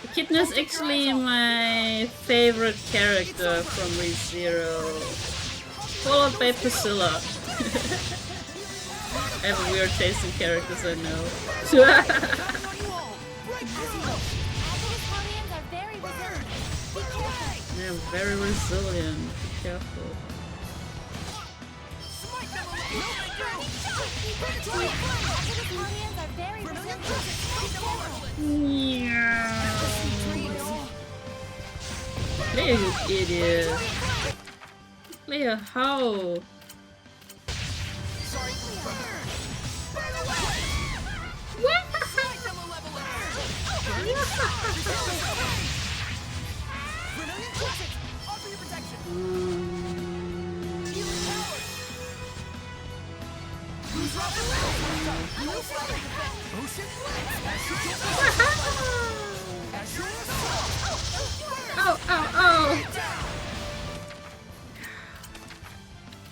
Echidna is actually my favorite character from ReZero. Followed by Priscilla. I have a weird taste in characters, I know. They're very resilient. Be careful. Play you idiot. Play a how? Oh.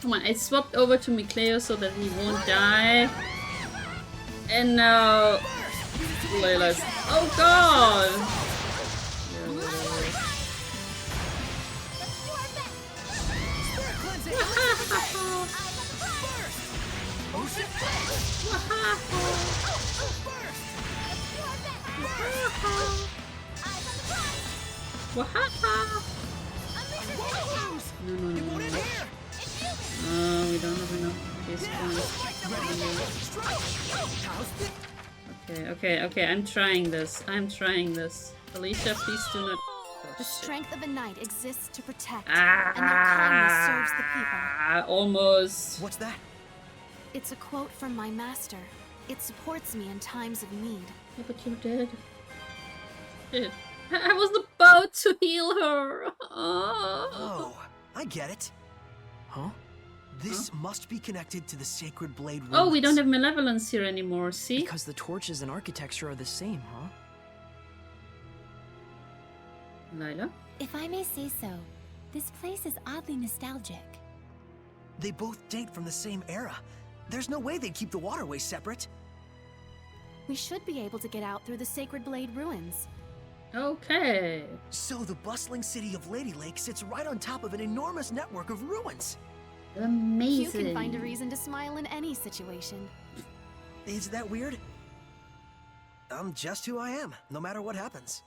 Come on, I swapped over to Mikleo so that he won't die. And now Layla's. Oh god! No. We don't have enough base points. Okay. I'm trying this. Alicia, please do not. Oh, the strength of a knight exists to protect, and their kindness serves the people. Almost. What's that? It's a quote from my master. It supports me in times of need. Yeah, but you're dead. Shit. I was about to heal her. Oh, I get it. Huh? This must be connected to the Sacred Blade ruins. Oh, we don't have malevolence here anymore, see? Because the torches and architecture are the same, huh? Layla? If I may say so, this place is oddly nostalgic. They both date from the same era. There's no way they'd keep the waterways separate. We should be able to get out through the Sacred Blade ruins. Okay. So the bustling city of Lady Lake sits right on top of an enormous network of ruins. Amazing. You can find a reason to smile in any situation. Is that weird? I'm just who I am, no matter what happens.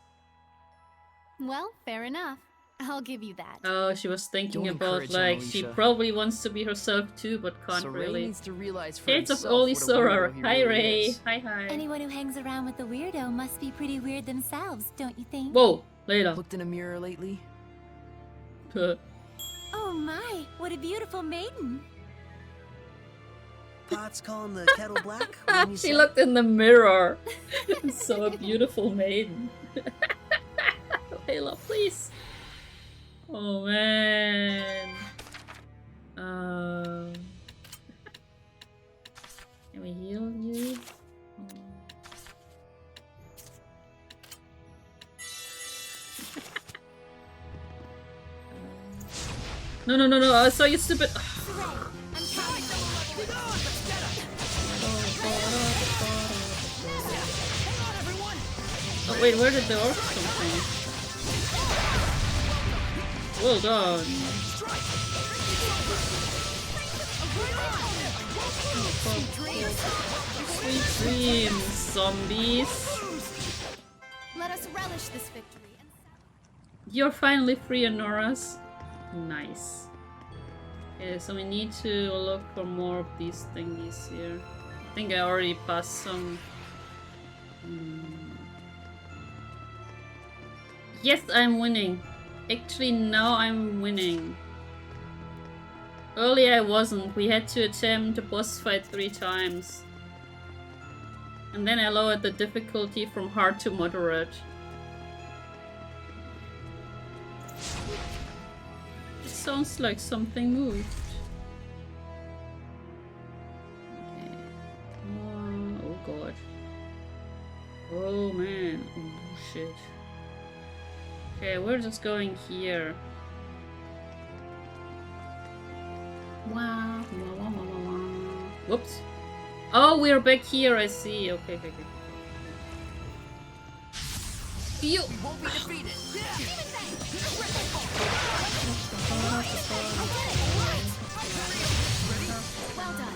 Well, fair enough. I'll give you that. Oh, she was thinking Don't about encourage like him, she Alicia. probably wants to be herself too, but can't So Ray really. needs to realize for Shades of himself Oli what a Sora. weirdo he Hi really Ray. is. Hi. Anyone who hangs around with the weirdo must be pretty weird themselves, don't you think? Whoa, Layla. Looked in a mirror lately? Oh my, what a beautiful maiden. Pots calling the kettle black. when you She say- looked in the mirror. So a beautiful maiden. Layla, please. Oh man. Can we heal you? No. I saw you stupid. Oh wait, where did the orcs come from? Well done. Sweet dreams, zombies. Let us relish this victory. You're finally free, Honoras. Nice. Okay, so we need to look for more of these thingies here. I think I already passed some. Yes, I'm winning. Actually, now I'm winning. Earlier I wasn't. We had to attempt a boss fight 3 times. And then I lowered the difficulty from hard to moderate. It sounds like something moved. Okay. Oh god. Oh man. Oh shit. Okay, we're just going here. Wow. Whoops. Oh, we're back here, I see. Okay. You won't be defeated. Well done.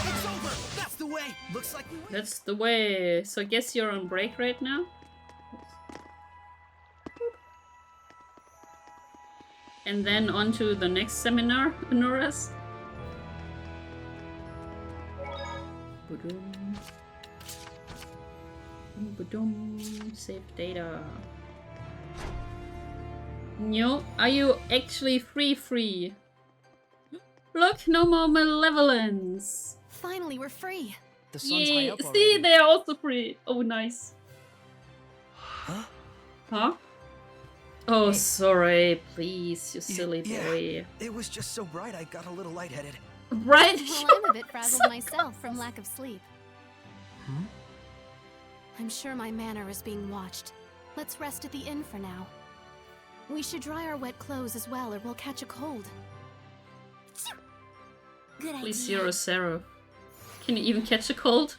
It's over. That's the way. Looks like we win. That's the way. So I guess you're on break right now? And then on to the next seminar, Noras. Save data. No, are you actually free? Look, no more malevolence. Finally, we're free. The sun's high up already. See, they are also free. Oh, nice. Huh? Huh? Oh, sorry. Please, you silly boy. It was just so bright I got a little lightheaded. Bright? Well, I'm a bit frazzled myself from lack of sleep. Hmm? I'm sure my manor is being watched. Let's rest at the inn for now. We should dry our wet clothes as well, or we'll catch a cold. Good Please, idea. you're a seraph. Can you even catch a cold?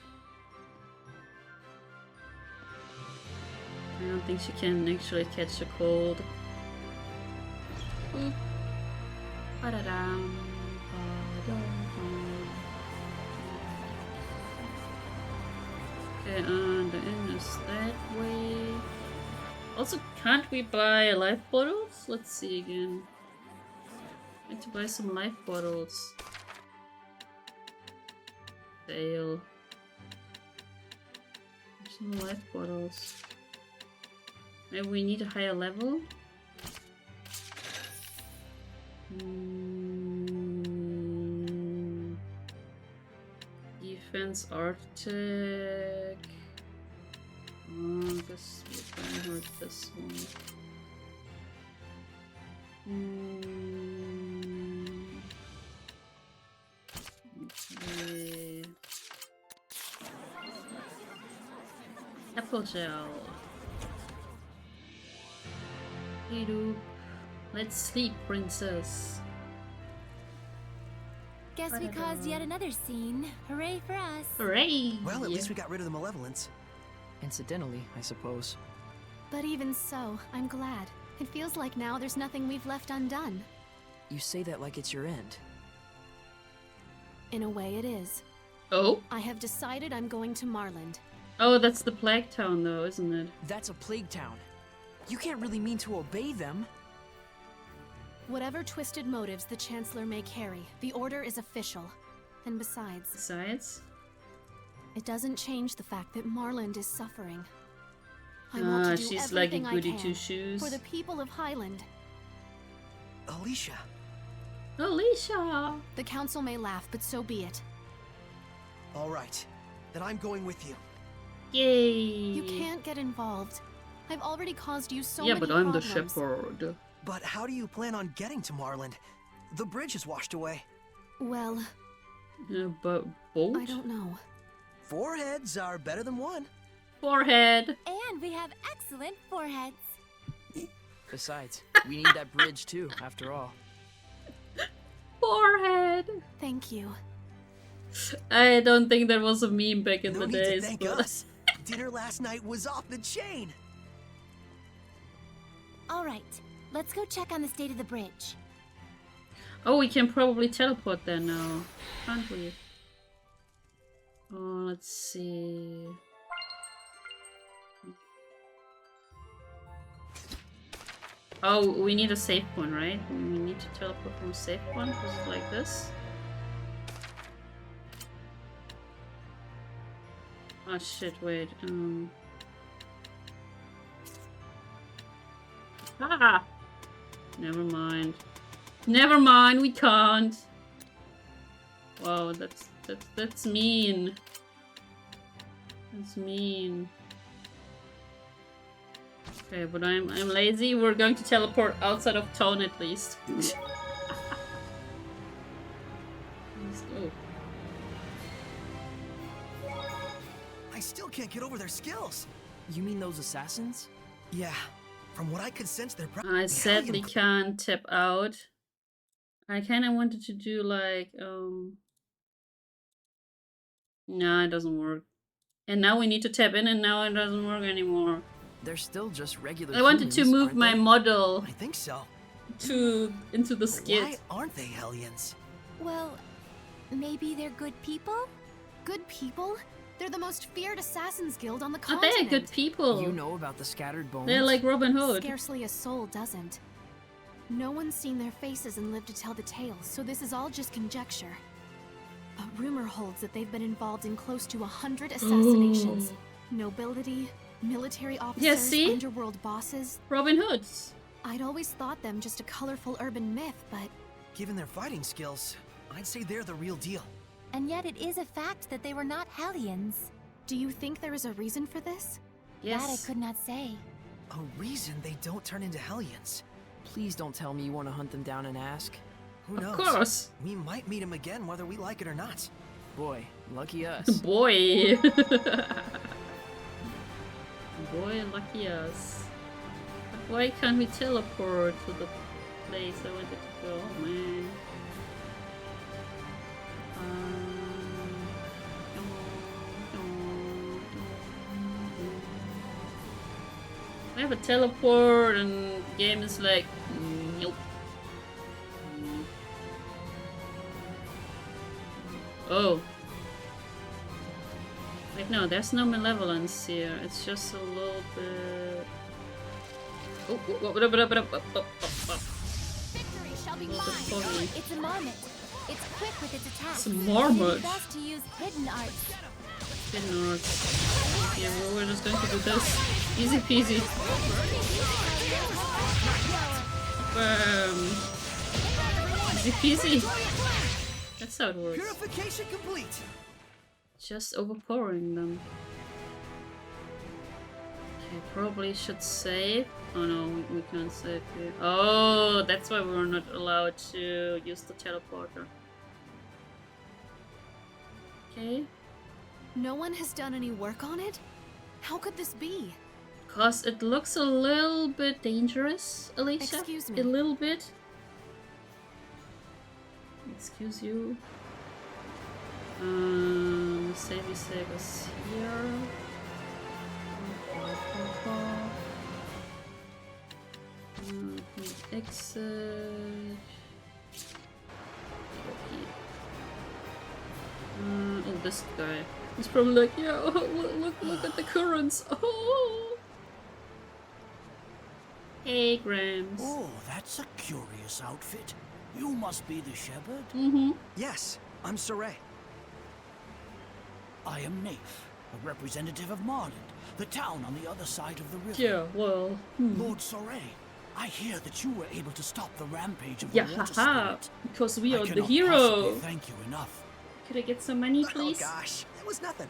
I don't think she can actually catch a cold. Oop. Ba-da-dum. Okay, the inn is that way. Also, can't we buy life bottles? Let's see again. I need to buy some life bottles. Sale. Some life bottles. Maybe we need a higher level? Defense, Arctic. Oh, this will hurt this one. Okay. Apple gel. Hey, let's sleep, princess. Guess we caused yet another scene. Hooray for us. Hooray! Well, at least we got rid of the malevolence. Incidentally, I suppose. But even so, I'm glad. It feels like now there's nothing we've left undone. You say that like it's your end. In a way, it is. Oh? I have decided I'm going to Marland. Oh, that's the plague town, though, isn't it? That's a plague town. You can't really mean to obey them. Whatever twisted motives the Chancellor may carry, the order is official. And besides... Besides? It doesn't change the fact that Marland is suffering. I want to do she's like a everything goody I can two-shoes. for the people of Highland. Alicia. Alicia! The council may laugh, but so be it. All right. Then I'm going with you. Yay! You can't get involved. I've already caused you so many Yeah, but I'm the problems. shepherd. But how do you plan on getting to Marland? The bridge is washed away. Well... But boat? I don't know. 4 heads are better than 1. Forehead. And we have excellent foreheads. Besides, we need that bridge too, after all. Forehead. Thank you. I don't think that was a meme back in No the need days. to thank but... us. Dinner last night was off the chain. All right, let's go check on the state of the bridge. Oh, we can probably teleport there now, can't we? Oh, let's see. Oh, we need a safe point, right? We need to teleport from a safe point. Is it like this? Oh shit, wait. Ah! Never mind. Never mind, we can't. Wow, that's mean. That's mean. Okay, but I'm lazy. We're going to teleport outside of town at least. Let's go. I still can't get over their skills. You mean those assassins? Yeah. From what I could sense, they're I sadly can't tap out. I kind of wanted to do like, no, it doesn't work. And now we need to tap in, and now it doesn't work anymore. They're still just regular I wanted to humans, move aren't my they? model I think so. into the skit. Why aren't they Hellions? Well, maybe they're good people? Good people? They're the most feared assassins guild on the Oh, continent. they're good people. You know about the scattered bones? They're like Robin Hood. Scarcely a soul doesn't. No one's seen their faces and lived to tell the tale, so this is all just conjecture. But rumor holds that they've been involved in close to 100 assassinations. Nobility, military officers, Yeah, see? underworld bosses. Robin Hoods. I'd always thought them just a colorful urban myth, but... Given their fighting skills, I'd say they're the real deal. And yet it is a fact that they were not Hellions. Do you think there is a reason for this? That I could not say. A reason they don't turn into Hellions. Please don't tell me you want to hunt them down and ask. Who knows? Of course. We might meet him again whether we like it or not. Boy, lucky us. Boy. Boy, lucky us. But why can't we teleport to the place I wanted to go? Oh, man. I have a teleport and the game is like, nope. Oh. Wait, no, there's no malevolence here. It's just a little bit... Oh, Victory shall be mine. It's a marmot. It's quick with its attacks. It's a marmot. It's best to use hidden arts. Hidden arts. Yeah, we're just going to do this. Easy peasy. Easy peasy. That's how it works. Purification complete. Just overpowering them. Okay, probably should save. Oh no, we can't save here. Oh, that's why we're not allowed to use the teleporter. Okay. No one has done any work on it? How could this be? Because it looks a little bit dangerous, Alicia. Excuse me. A little bit. Excuse you. Save us here. Exit. Oh, this guy. He's probably like, yeah, oh, look at the currents. Oh. Hey, Grams. Oh, that's a curious outfit. You must be the shepherd? Mm-hmm. Yes, I'm Saray. I am Naif, a representative of Marland, the town on the other side of the river. Yeah, well... Lord Saray, I hear that you were able to stop the rampage of Yeah, the water haha, spirit. because we I are the cannot hero. possibly thank you enough. Could I get some money, please? Oh gosh, that was nothing.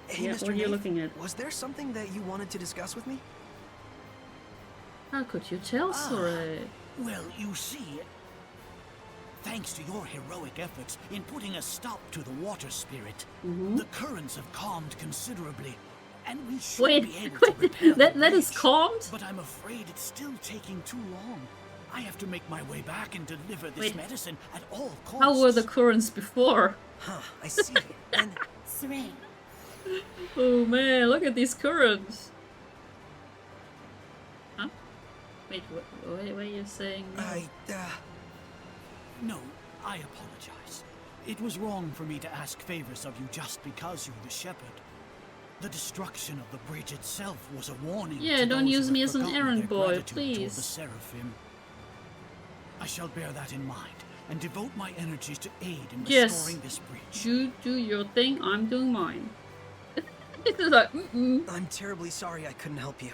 Hey, Yeah, Mr. what are you Naif, looking at? Was there something that you wanted to discuss with me? How could you tell, Saray? Well, you see, thanks to your heroic efforts in putting a stop to the water spirit, the currents have calmed considerably, and we should be able to repair that is calmed? But I'm afraid it's still taking too long. I have to make my way back and deliver this medicine at all costs. How were the currents before? Huh, I see. And Saray. Oh man, look at these currents. Huh? Wait, what are you saying? No, I apologize. It was wrong for me to ask favors of you just because you're the shepherd. The destruction of the bridge itself was a warning. Yeah, to don't those use who me have as an forgotten errand their boy, gratitude toward please. the Seraphim. I shall bear that in mind and devote my energies to aid in restoring this bridge. You do your thing, I'm doing mine. It's like, I'm terribly sorry I couldn't help you.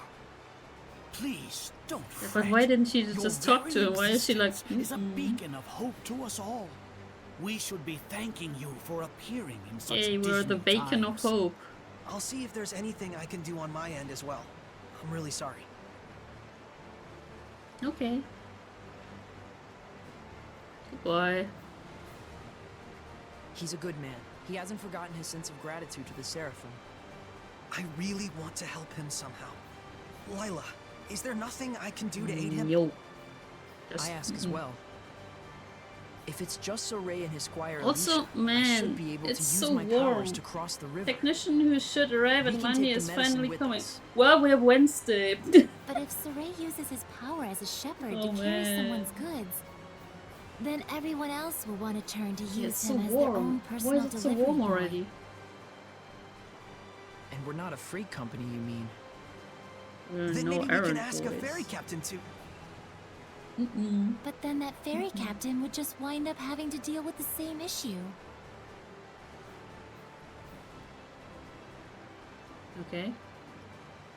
Please don't Yeah, fret. but why didn't she Your just talk to very him? Why is she like, existence is a beacon of hope to us all. We should be thanking you for appearing in such hey, we're the dismal beacon times. of hope. I'll see if there's anything I can do on my end as well. I'm really sorry. Okay. Goodbye. He's a good man. He hasn't forgotten his sense of gratitude to the Seraphim. I really want to help him somehow. Lila, is there nothing I can do to aid him? Yo. I ask as well. If it's just Soray and his squire Also, Alicia, I man, should be able to it's use so my warm. powers to cross the river. Technician who should arrive at We can Lania take is the medicine finally with coming. us. Well, we have Wednesday. But if Soray uses his power as a shepherd Oh, to carry man. someone's goods, then everyone else will want to turn to use It's so him as their own warm. personal Why is it so delivery warm boy. already? And we're not a freight company, you mean? Then No maybe we can errand ask a boys. ferry captain to... But then that ferry captain would just wind up having to deal with the same issue. Okay.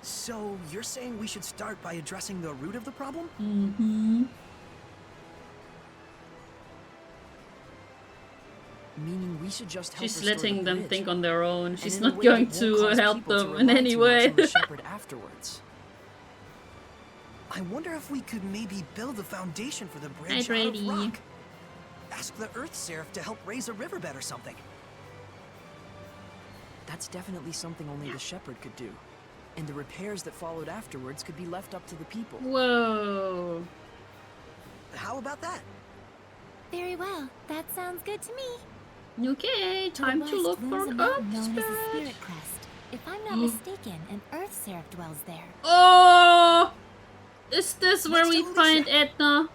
So, you're saying we should start by addressing the root of the problem? Meaning we should just help She's restore letting the them bridge. think on their own. And She's in a not way going that won't to cause help people to them in rely any too much way. on the shepherd afterwards. I wonder if we could maybe build a foundation for the bridge Hi, out Brady. of rock. Ask the Earth Seraph to help raise a riverbed or something. That's definitely something only the shepherd could do. And the repairs that followed afterwards could be left up to the people. Whoa. How about that? Very well. That sounds good to me. Okay, time to look for an mountain Earth known as the Spirit. Spirit Crest. If I'm not mistaken, an Earth Seraph dwells there. Oh! Is this where we find Edna?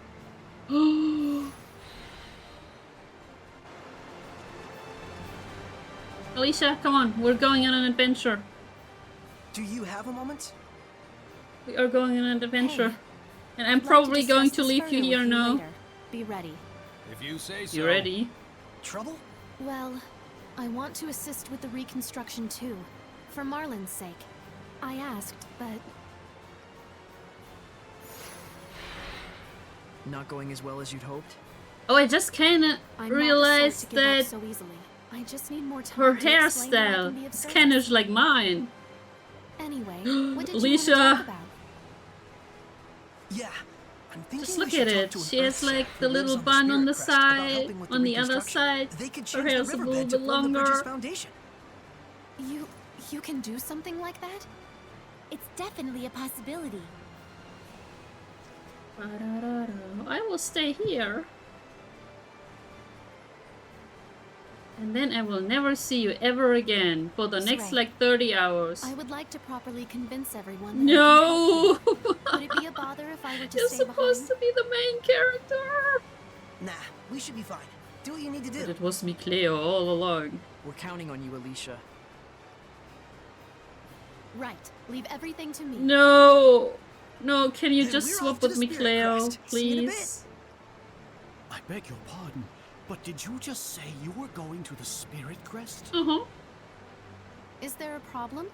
Alicia, come on, we're going on an adventure. Do you have a moment? We are going on an adventure. Hey, And I'm I'd like probably discuss going to this leave you further here with now. later. Be ready. If you say so. You ready? Trouble? Well, I want to assist with the reconstruction too, for Marlin's sake. I asked, but Not going as well as you'd hoped? Oh, I just kinda I'm realized not the sort to give that up so easily. I just need more time her to explain what I can hairstyle be of is service. kinda like mine. Anyway, what did you want to Alicia. talk about? Yeah. I'm thinking Just we look should at talk it. to an She has Earth like Seraph the who lives little on bun on Spirit the Crest about side. helping with the On the other reconstruction. side, They could her change hair the is a riverbed little to bit form the bridge's longer. foundation. You can do something like that? It's definitely a possibility. I will stay here. And then I will never see you ever again for the next Saray, like 30 hours. I would like to properly convince everyone that No! I can help you. Would it be a bother if I were to You're stay supposed to be the main character! Nah, we should be fine. Do what you need to do. But it was me, Cleo, all along. We're counting on you, Alicia. Right. Leave everything to me. No! No, can you Then just we're swap off to with the me, Spirit Cleo, Crest. See you in a bit. please? I beg your pardon, but did you just say you were going to the Spirit Crest? Uh-huh. Is there a problem?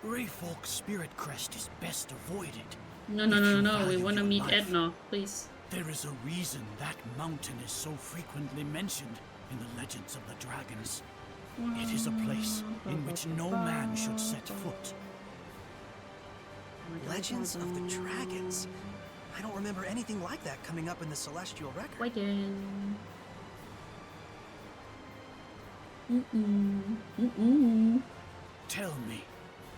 Rayfolk's Spirit Crest is best avoided. No, if you we value want to your meet life. Edna, please. There is a reason that mountain is so frequently mentioned in the legends of the dragons. It is a place in which no man should set foot. Legends of the Dragons. I don't remember anything like that coming up in the Celestial Record. Wagon. Tell me,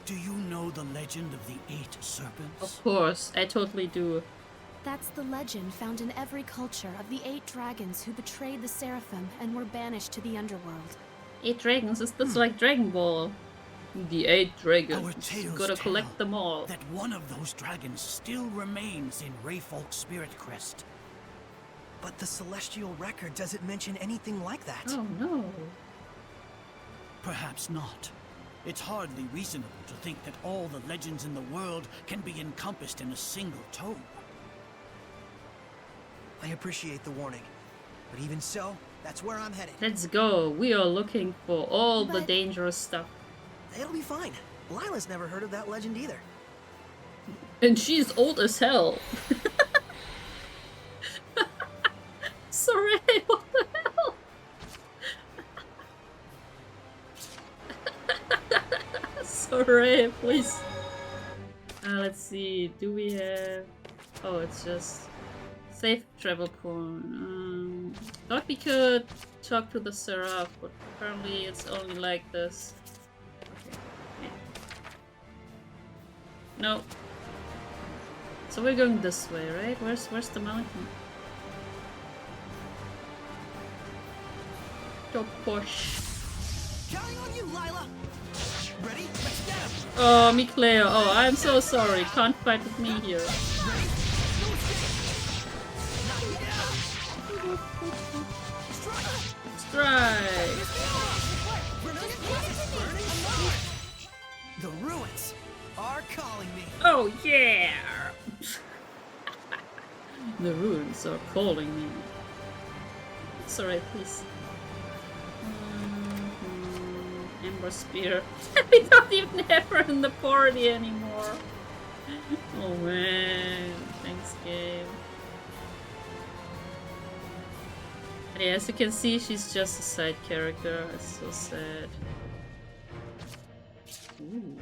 do you know the legend of the 8 serpents? Of course, I totally do. That's the legend found in every culture of the 8 dragons who betrayed the Seraphim and were banished to the underworld. 8 dragons, that's like Dragon Ball. The 8 Our dragons. tales Gotta tell collect them all. that one of those dragons still remains in Rayfolk's Spirit Crest. But the Celestial Record doesn't mention anything like that. Oh no. Perhaps not. It's hardly reasonable to think that all the legends in the world can be encompassed in a single tome. I appreciate the warning, but even so, that's where I'm headed. Let's go. We are looking for all the dangerous stuff. It'll be fine. Lila's never heard of that legend either. And she's old as hell. Sorry, what the hell? Sorry, please. Let's see. Do we have... Oh, it's just... Safe travel point. Thought we could talk to the Seraph, but apparently it's only like this. Okay. Yeah. No. So we're going this way, right? Where's the mountain? Go push. Counting on you, Lila. Ready? Let's get him. Oh, me Cleo. Oh, I'm so sorry. Can't fight with me here. Strike! The ruins are calling me. Oh yeah! The ruins are calling me. Sorry, please. Ember Spear. We don't even have her in the party anymore. Oh man, thanks game. But yeah, as you can see, she's just a side character. It's so sad. Ooh.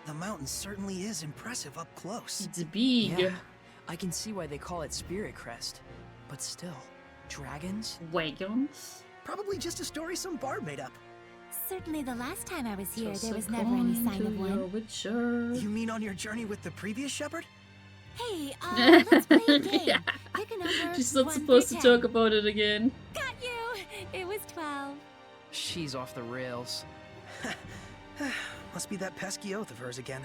The mountain certainly is impressive up close. It's big. Yeah, I can see why they call it Spirit Crest. But still, dragons? Wagons? Probably just a story some bard made up. Certainly the last time I was here, Just there was a never any coin sign to of your one. witcher. You mean on your journey with the previous shepherd? Hey, let's play a game. Yeah. Pick a number. She's not 1 supposed to through 10. talk about it again. Got you! It was 12. She's off the rails. Must be that pesky oath of hers again.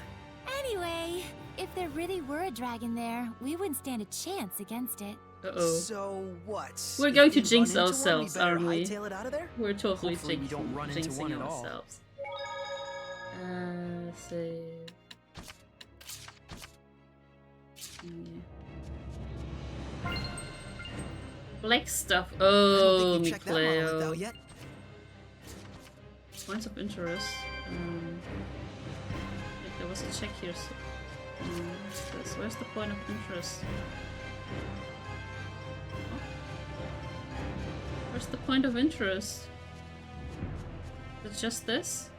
Anyway, if there really were a dragon there, we wouldn't stand a chance against it. Uh-oh. So what? We're If going to we jinx run into one, ourselves, we better aren't we? hightail it out of there? We're totally Hopefully we don't run into jinxing one at all. ourselves. Save. Yeah. Black stuff. Oh, check that monolith Cleo. out yet. Points of interest. There was a check here. So, where's the point of interest? Where's the point of interest? It's just this?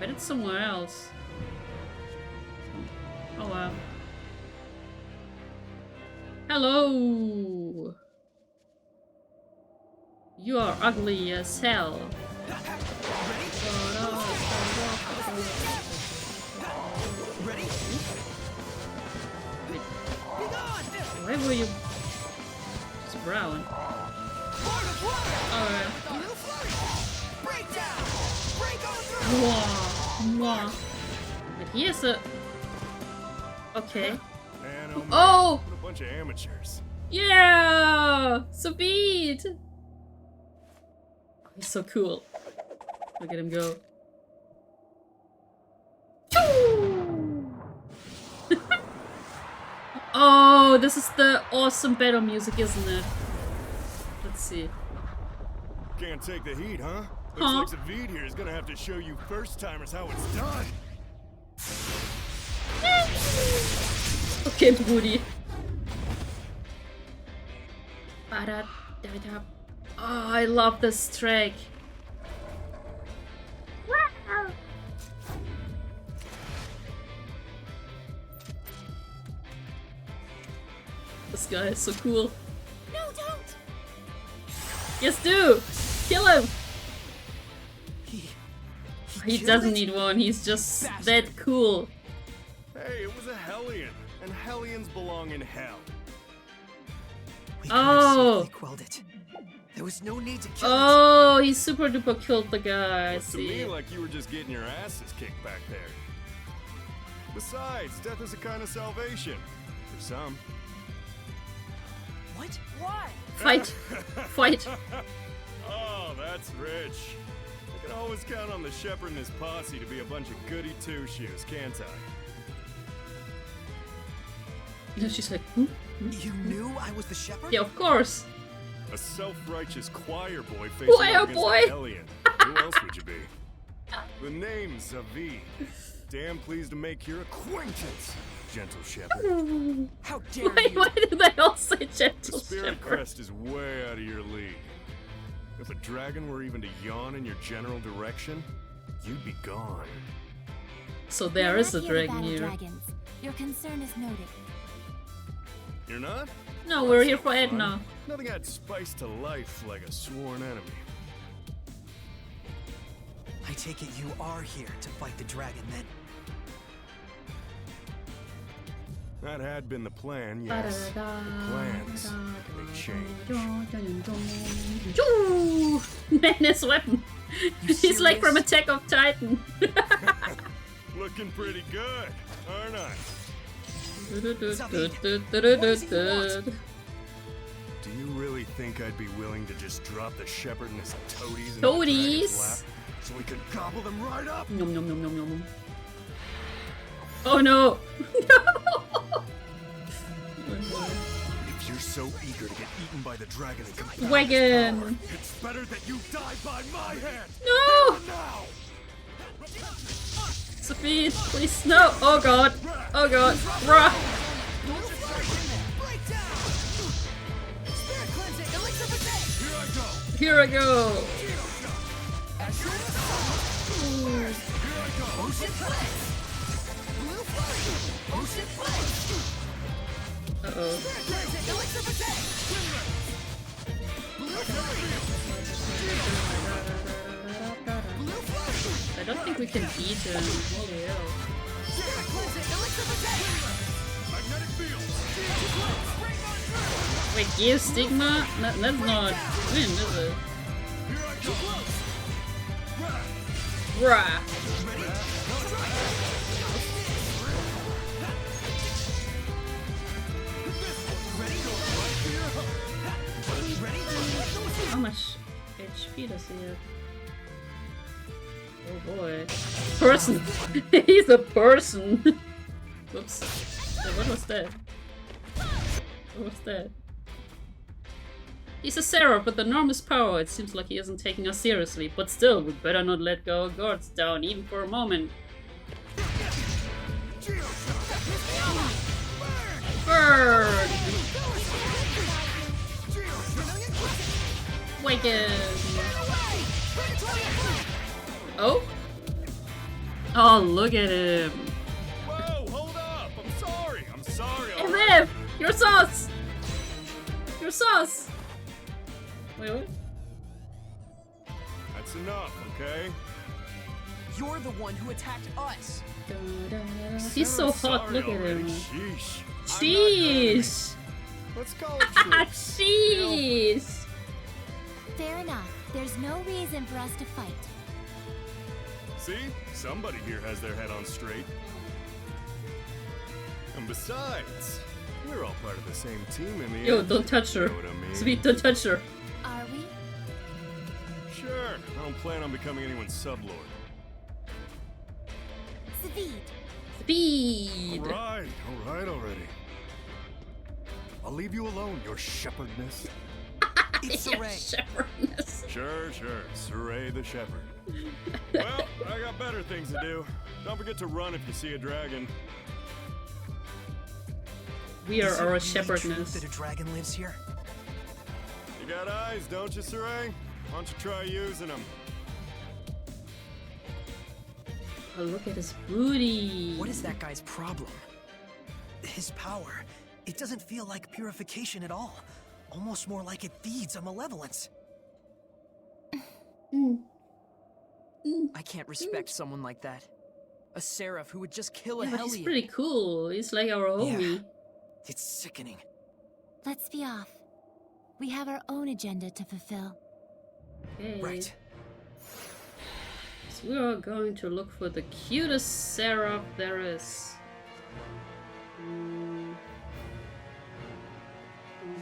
Bet it's somewhere else. Oh wow. Hello! You are ugly as hell. Ready? Why were you... It's brown. Alright. Mwah. But he is a... Okay. Man, man, Oh! what a bunch of amateurs. Yeah! Sweet! He's so cool. Look at him go. Oh, this is the awesome battle music, isn't it? Let's see. Can't take the heat, huh? Looks like Zavid here is gonna have to show you first-timers how it's done. Okay, Woody. Oh, I love this track. This guy is so cool. No, don't! Yes, do! Kill him! He killed doesn't it? need one, he's just that cool. Hey, it was a Hellion, and Hellions belong in hell. We could have Oh! safely quelled it. There was no need to kill Oh, he super duper killed the guy. Looks to me like you were just getting your asses kicked back there. Besides, death is a kind of salvation. For some. What? Why? Fight. Fight. Oh, that's rich. I can always count on the shepherd and his posse to be a bunch of goody two-shoes, can't I? Yeah, she's like, hmm? You knew I was the shepherd? Yeah, of course. A self-righteous choir boy facing Choir against boy. a hellion. Who else would you be? The name's Zavid. Damn pleased to make your acquaintance, gentle shepherd. How dare Wait, you? why did they all say The gentle spirit shepherd? crest is way out of your league. If a dragon were even to yawn in your general direction, you'd be gone. So there We're is a not here to dragon battle here. dragons. Your concern is noted. You're not? No, we're here That's for no Edna. fun. Nothing adds spice to life like a sworn enemy. I take it you are here to fight the dragon then. That had been the plan, yes. The plans, they changed. Choo! Madness weapon. He's like from Attack of Titan. Looking pretty good, aren't I? Do you really think I'd be willing to just drop the shepherd and his toadies in the dragon's lap so we could gobble them right up? Nom nom nom nom nom. Oh no! If you're so eager to get eaten by the dragon and confound Wagon. his power, it's better that you die by my hand. No! Here and now. Sophie, please no! Oh god! Oh god! Rah! Here I go! Uh-oh. I don't think we can beat him. Holy hell. Wait, give Stigma? No, that's not win, is it? Rah! How much HP does he have? Oh boy. Person! He's a person! Whoops. Wait, what was that? What was that? He's a seraph with enormous power. It seems like he isn't taking us seriously, but still, we better not let our guards down, even for a moment. Burn! Waken! Oh? Oh, look at him! Whoa, hold up! I'm sorry! I'm sorry! Hey, Liv! You're sauce! You're sauce! Wait, what? That's enough, okay? You're the one who attacked us. He's so hot, Sorry look at already. him. Sheesh. Sheesh! Let's call it truce. Sheesh! Fair enough. There's no reason for us to fight. See? Somebody here has their head on straight. And besides, we're all part of the same team in the Yo, end. don't touch her. You know what I mean? Sweet, don't touch her. Are we? Sure. I don't plan on becoming anyone's sublord. Zavid. Speed! Alright already. I'll leave you alone, your shepherdness. It's Your Saray. shepherdess. Sure. Saray the shepherd. Well, I got better things to do. Don't forget to run if you see a dragon. We are Is it our really true shepherdess. that a dragon lives here? You got eyes, don't you, Saray? Why don't you try using them? Oh, look at his booty. What is that guy's problem? His power. It doesn't feel like purification at all. Almost more like it feeds on malevolence. I can't respect someone like that. A seraph who would just kill a Yeah, but he's hellion. pretty cool. He's like our homie. It's sickening. Let's be off. We have our own agenda to fulfill. Okay. Right. So we are going to look for the cutest seraph there is. Oh,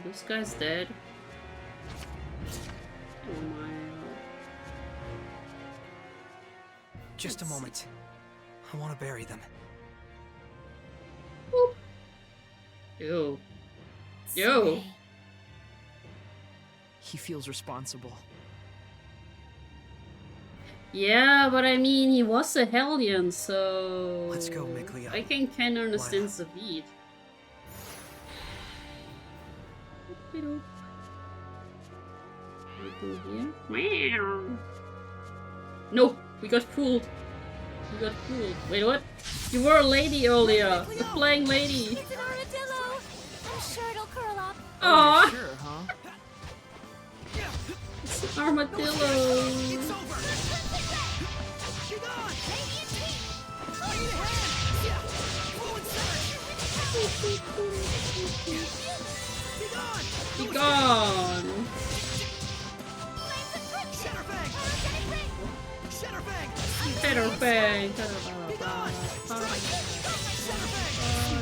this guy's dead. Oh my. Just a moment. I want to bury them. Boop. Ew. Ew. He feels responsible. Yeah, but I mean, he was a Hellion, so... Let's go, Miklia. I can kind of understand Zavid. Anything here? Meow. No, we got fooled. We got fooled. Wait, what? You were a lady earlier. The flying lady. It's an armadillo. I'm sure it'll curl up. Aww. Sure, huh? It's an armadillo. Be gone. Shatterbang.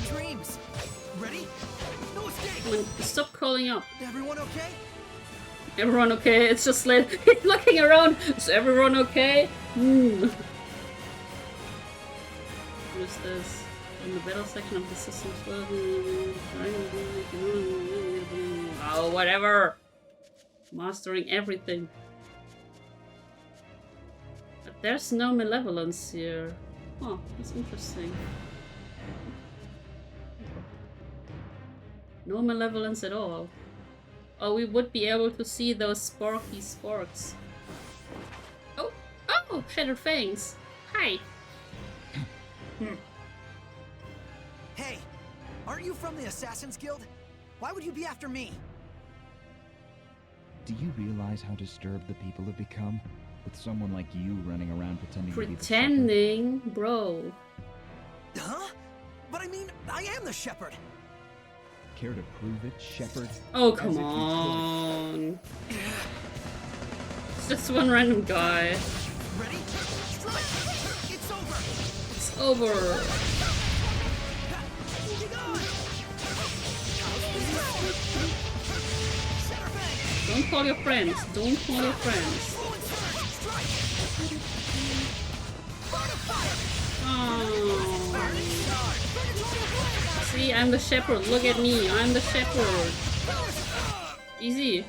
Dreams. Ready? No escape. Come on, stop calling up. Everyone okay? Everyone okay? It's just like looking around. Is everyone okay? What is this? In the battle section of the system. Oh, whatever. Mastering everything. But there's no malevolence here. Oh, that's interesting. No malevolence at all. Oh, we would be able to see those sparky sparks. Oh! Oh! Shattered Fangs! Hi! Hey! Aren't you from the Assassin's Guild? Why would you be after me? Do you realize how disturbed the people have become? With someone like you running around pretending to be the Pretending? Bro. Huh? But I mean, I am the shepherd! Care to prove it, shepherd? Oh, come on. It's just one random guy. Ready? It's over! It's over. Don't call your friends. Don't call your friends. Oh. See, I'm the shepherd. Look at me. I'm the shepherd. Easy.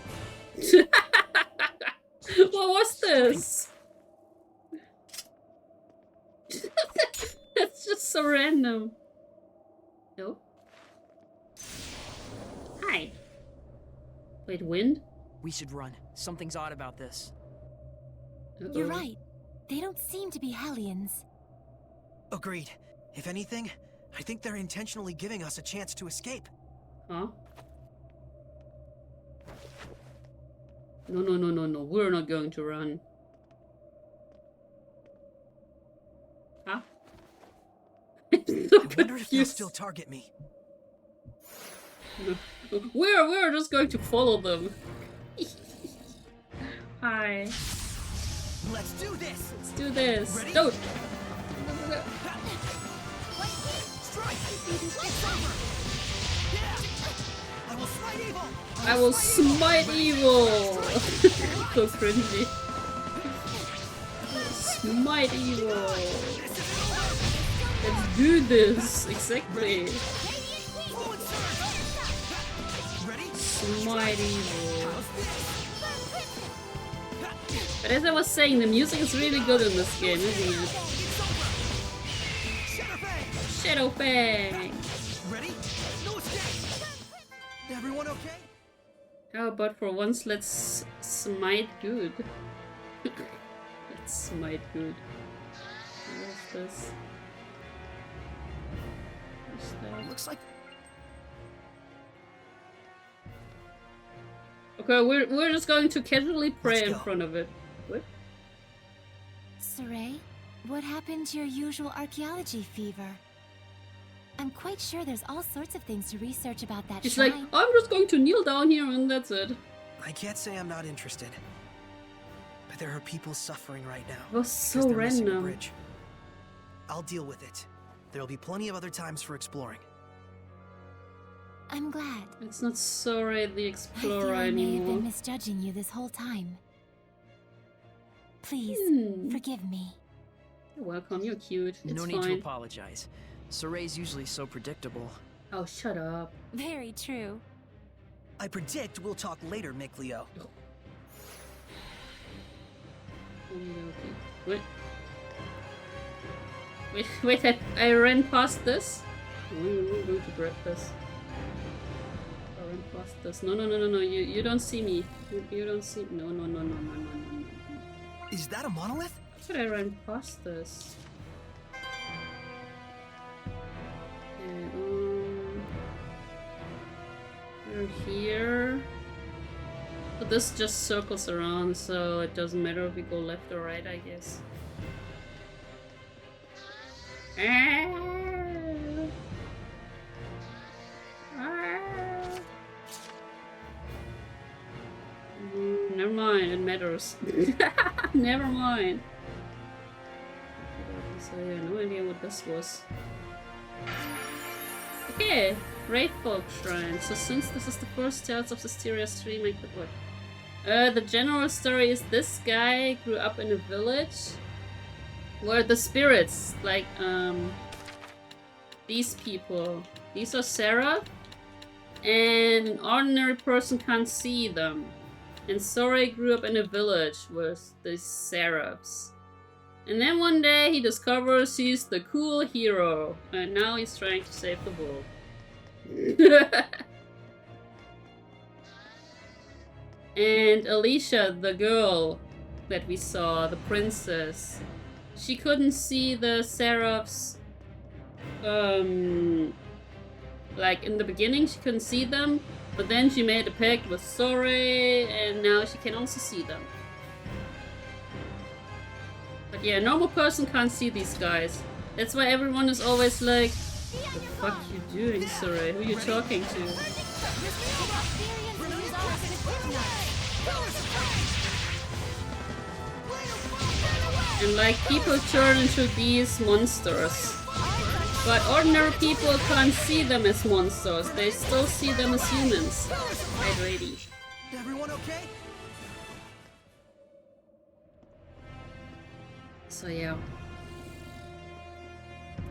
What was this? That's just so random. No. Hi. Wait, wind? We should run. Something's odd about this. You're right. They don't seem to be Hellions. Agreed. If anything, I think they're intentionally giving us a chance to escape. Huh? No. We're not going to run. Huh? I wonder if they'll still target me. No. We're just going to follow them. Hi. Let's do this. Let's do this. Ready? Go. I will smite evil. So cringy. Smite evil. Let's do this. Exactly. Smite evil. But as I was saying, the music is really good in this game, isn't it? Shadowfang! Ready? No escape! Everyone okay? How about for once let's smite good. Let's smite good. What is this? What's that? Looks like... Okay, we're just going to casually pray in front of it. What? Saray, what happened to your usual archaeology fever? I'm quite sure there's all sorts of things to research about that She's shrine. like, I'm just going to kneel down here and that's it. I can't say I'm not interested. But there are people suffering right now. It was so because they're missing a random. bridge. I'll deal with it. There'll be plenty of other times for exploring. I'm glad. It's not Sora the I Explorer feel I may have anymore. been misjudging you this whole time. Please, forgive me. You're welcome, you're cute. It's No fine. need to apologize. Soray's usually so predictable. Oh, shut up. Very true. I predict we'll talk later, Mikleo. Wait. Wait, I ran past this? We're going to grab this. I ran past this. No, you don't see me. You don't see me. No. Is that a monolith? But I ran past this. We're here. But this just circles around, so it doesn't matter if we go left or right, I guess. Never mind, it matters. Never mind. So I have no idea what this was. Okay, Wraithfolk Shrine. So since this is the first Tales of Zestiria stream, I could what? The general story is this guy grew up in a village where the spirits, like, these people, these are Seraph, and an ordinary person can't see them. And Sora grew up in a village with these Seraphs. And then one day he discovers he's the cool hero, and now he's trying to save the world. And Alicia, the girl that we saw, the princess, she couldn't see the Seraphs, like in the beginning she couldn't see them, but then she made a pact with Sora, and now she can also see them. But yeah, a normal person can't see these guys. That's why everyone is always like, what the fuck you doing, Sora? Who you talking to? And like, people turn into these monsters. But ordinary people can't see them as monsters. They still see them as humans. Right, lady. Everyone okay? So yeah.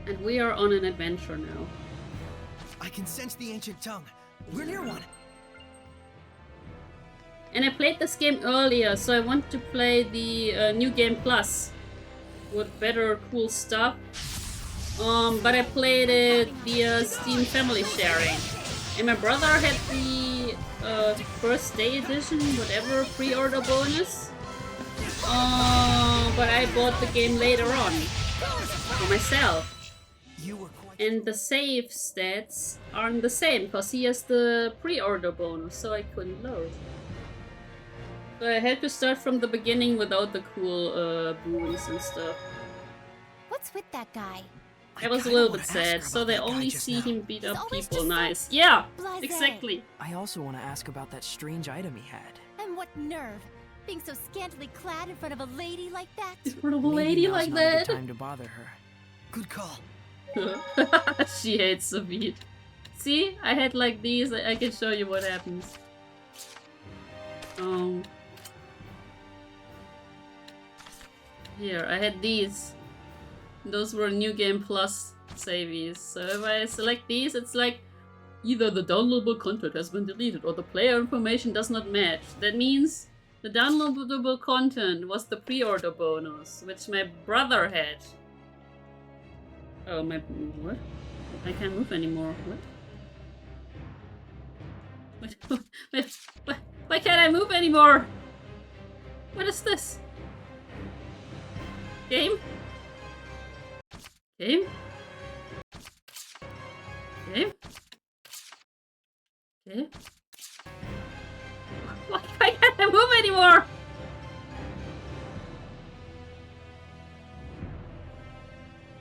And we are on an adventure now. I can sense the ancient tongue. We're near one. And I played this game earlier, so I want to play the New Game Plus with better cool stuff. But I played it via Steam Family Sharing. And my brother had the first day edition, whatever, pre-order bonus. But I bought the game later on for myself. And the save stats aren't the same, because he has the pre-order bonus, so I couldn't load. So I had to start from the beginning without the cool boons and stuff. What's with that guy? I was a little bit sad, so they only see him beat up people. Nice. Yeah, exactly. I also want to ask about that strange item he had. And what nerve! Being so scantily clad in front of a lady like that? In front of a lady now's like not a that? good time to bother her. Good call. She hates the beat. See, I had like these. I can show you what happens. Here, I had these. Those were New Game Plus savies. So if I select these, it's like either the downloadable content has been deleted or the player information does not match. That means the downloadable content was the pre-order bonus, which my brother had. Oh, what? I can't move anymore. What? Wait, why can't I move anymore? What is this? Game? Game? Game? Okay. Why can't I move anymore?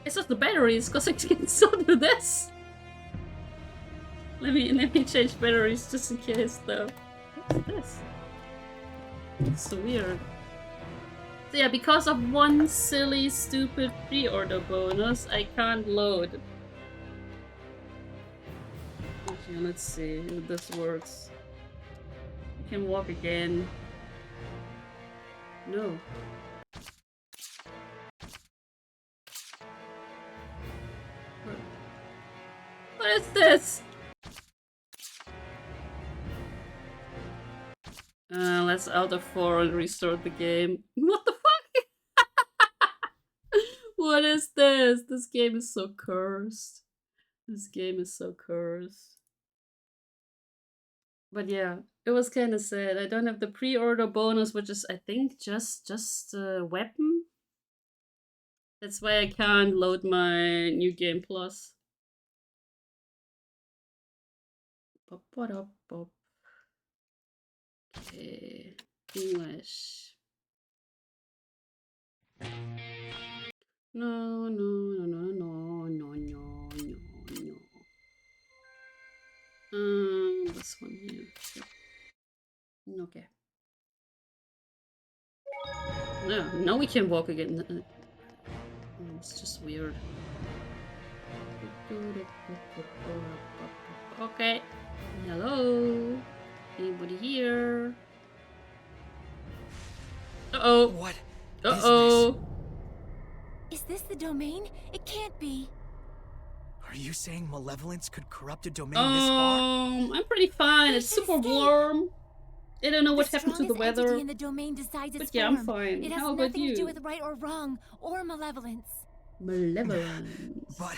It's not the batteries, because I can still do this. Let me change batteries just in case though. What's this? It's so weird. So yeah, because of one silly, stupid pre-order bonus, I can't load. Okay, let's see if this works. I can walk again. No. What is this? Let's out of 4 and restart the game. What the fuck? What is this? This game is so cursed. This game is so cursed. But yeah, it was kind of sad. I don't have the pre-order bonus, which is, I think, just a weapon. That's why I can't load my New Game Plus. Okay, English. No. This one here. Yep. Okay. No, now we can walk again. It's just weird. Okay. Hello. Anybody here? Uh-oh. What? Uh-oh. Is this the domain? It can't be. Are you saying malevolence could corrupt a domain this far? I'm pretty fine. It's super warm. I don't know what happened to the weather. In the domain decides its but yeah, I'm form. fine. It has How about nothing you? to do with right or wrong or malevolence. Malevolence. But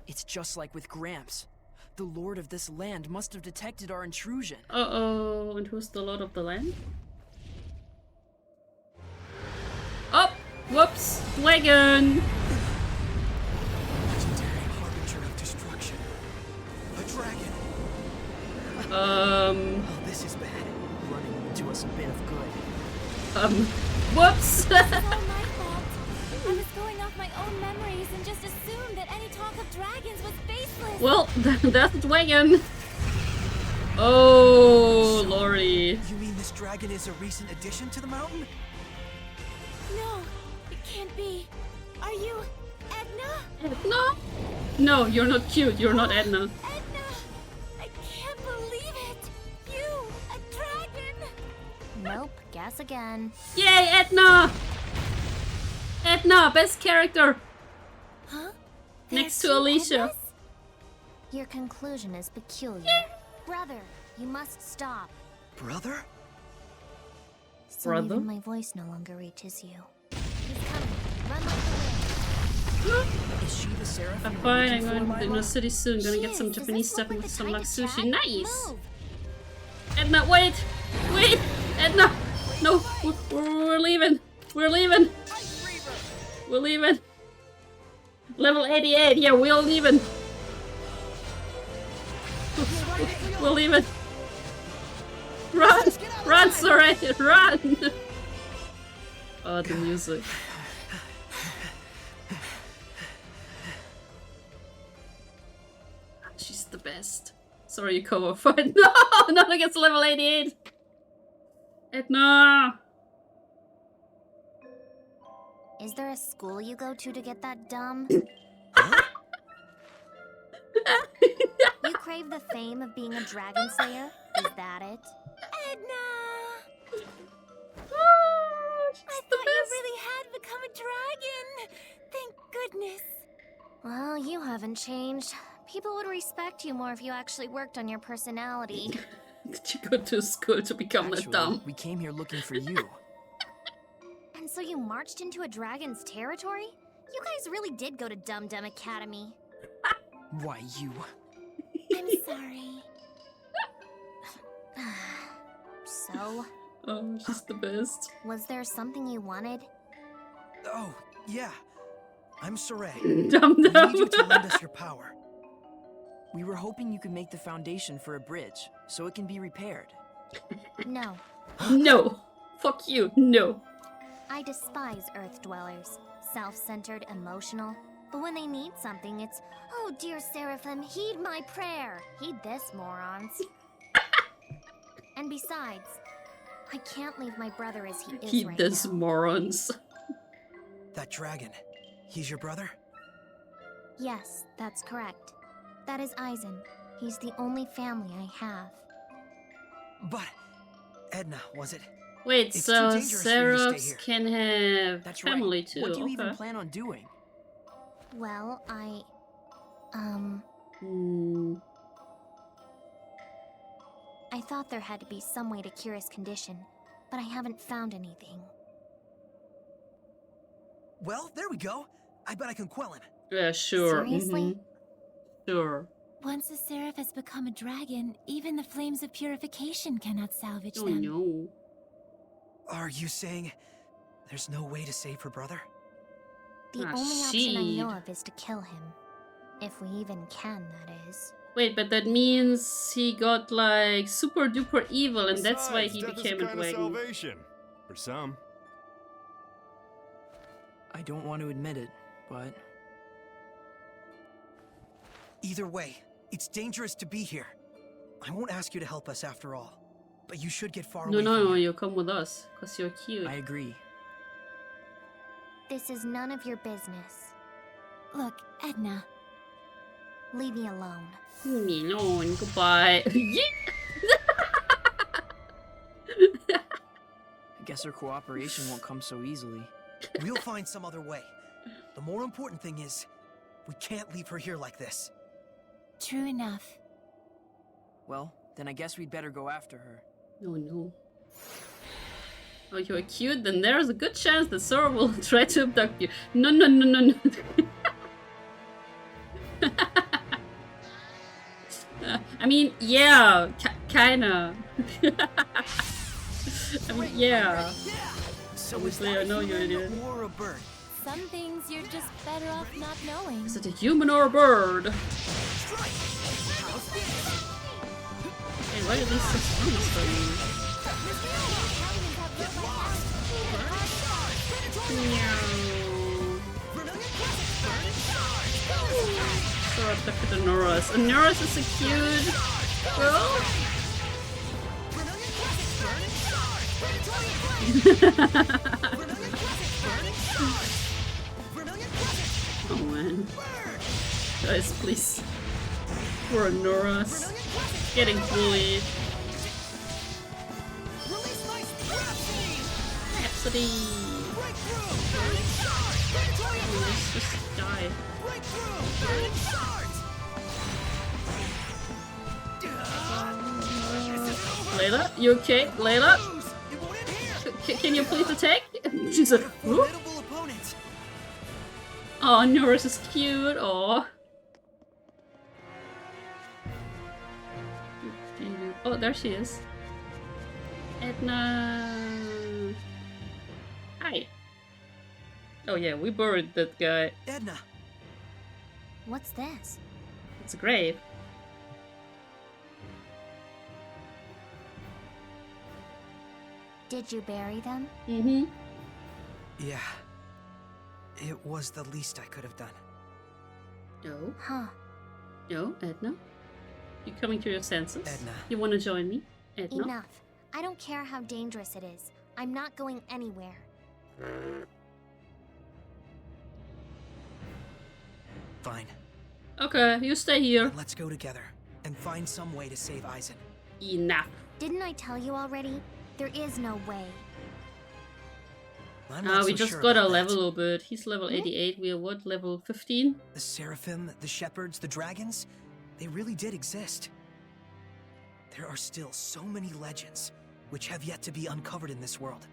it's just like with Gramps. The Lord of this land must have detected our intrusion. Uh-oh, and who's the Lord of the land? Oh! Whoops! Dragon! Legendary harbinger of destruction. A dragon. Oh, this is bad. Running will do us a bit of good. Whoops! It's all my fault. I was going off my own memories and just assumed that any talk of dragons was baseless. Well, that's the dragon. Oh, lordy. You mean this dragon is a recent addition to the mountain? No, it can't be. Are you Edna? Edna? No, you're not cute. You're not Edna. Edna! I can't believe it! You, a dragon! Nope, guess again. Yay, Edna! Edna, best character. Huh? Next to Alicia. Your conclusion is peculiar. Brother, you must stop. Brother? So even my voice no longer reaches you. He's coming. Run like the wind. Is she the Seraphim? I'm fine. I'm going to the city soon. Gonna get some Japanese stuff and some like sushi. Nice. Edna, wait! Wait! Edna! No! We're leaving! We're leaving! We're leaving! Level 88! Yeah, we're leaving! We're leaving! Run! Run, Sorry! Run! Oh, the music. She's the best. Sorry, you cover fight. No! Not against level 88! Edna! Is there a school you go to get that dumb? You crave the fame of being a dragon slayer? Is that it? Edna! Oh, I thought you really had become a dragon! Thank goodness. Well, you haven't changed. People would respect you more if you actually worked on your personality. Did you go to school to become that dumb? We came here looking for you. And so you marched into a dragon's territory? You guys really did go to Dum Dum Academy. Why, you... I'm sorry. So? Oh, she's the best. Was there something you wanted? Oh, yeah. I'm Saray. Dum We Dum. need you to lend us your power. We were hoping you could make the foundation for a bridge, so it can be repaired. No. No. Fuck you. No. I despise Earth dwellers. Self-centered, emotional. But when they need something, it's, oh dear Seraphim, heed my prayer. Heed this, morons. And besides, I can't leave my brother as he is Keep right this now. morons. That dragon, he's your brother? Yes, that's correct. That is Eisen. He's the only family I have. But Edna, was it? Wait, It's so too dangerous for you to stay Seraphs here. can have That's family right. too. What do you even Okay. plan on doing? Well, I thought there had to be some way to cure his condition, but I haven't found anything. Well, there we go. I bet I can quell him. Yeah, sure. Seriously? Sure. Once a seraph has become a dragon, even the flames of purification cannot salvage Oh them. no. Are you saying there's no way to save her brother? The Ah, only option I know shit. of is to kill him. If we even can, that is. Wait, but that means he got like super duper evil, and that's why Besides, he death is became a kind of dragon. salvation. For some. I don't want to admit it, but Either way, it's dangerous to be here. I won't ask you to help us after all, but you should get far No, away no, from no, here. you come with us, cause you're cute. I agree. This is none of your business. Look, Edna. Leave me alone. Leave me alone. Goodbye. I guess our cooperation won't come so easily. We'll find some other way. The more important thing is, we can't leave her here like this. True enough. Well, then I guess we'd better go after her. Oh no. Oh, you're cute, then there's a good chance that Sora will try to abduct you. No, no, no, no, no. I mean, yeah, kinda. I mean, yeah. So Obviously, I know you're an idiot. or a bird? Some things you're just better off not knowing. Is it a human or a bird? Hey, why are these so strong for me? So abducted a Norris. A Norris is a cute girl? Oh man. Guys, please. Poor Norris. Getting bullied. Rhapsody. Oh, let's just die. Layla, you okay? Layla? Can you please attack? She's like, whoop. Oh, Norris is cute. Oh. Oh, there she is. Edna. Hi. Oh yeah, we buried that guy. Edna. What's this? It's a grave. Did you bury them? Mm-hmm. Yeah. It was the least I could have done. No. Huh. No, Edna. You coming to your senses? Edna. You want to join me? Edna? Enough. I don't care how dangerous it is. I'm not going anywhere. Fine. Okay, you stay here. Then let's go together and find some way to save Eisen. Enough. Didn't I tell you already? There is no way. I'm not We so just sure got a about that. level a bit. He's level 88. We are what? Level 15? The Seraphim, the Shepherds, the Dragons, they really did exist. There are still so many legends which have yet to be uncovered in this world.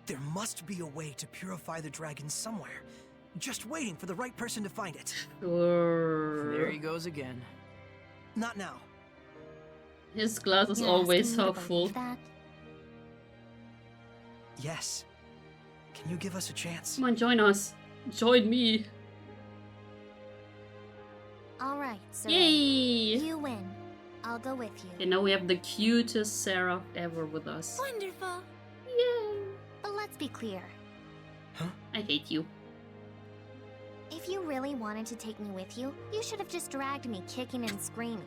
There must be a way to purify the dragons somewhere. Just waiting for the right person to find it. Sure. There he goes again. Not now. His glass is You're always asking me half to full. believe that? Yes. Can you give us a chance? Come on, join us. Join me. All right, so Yay! you win. I'll go with you. Okay, now we have the cutest Seraph ever with us. Wonderful. Yay! But let's be clear. I hate you. If you really wanted to take me with you, you should have just dragged me kicking and screaming.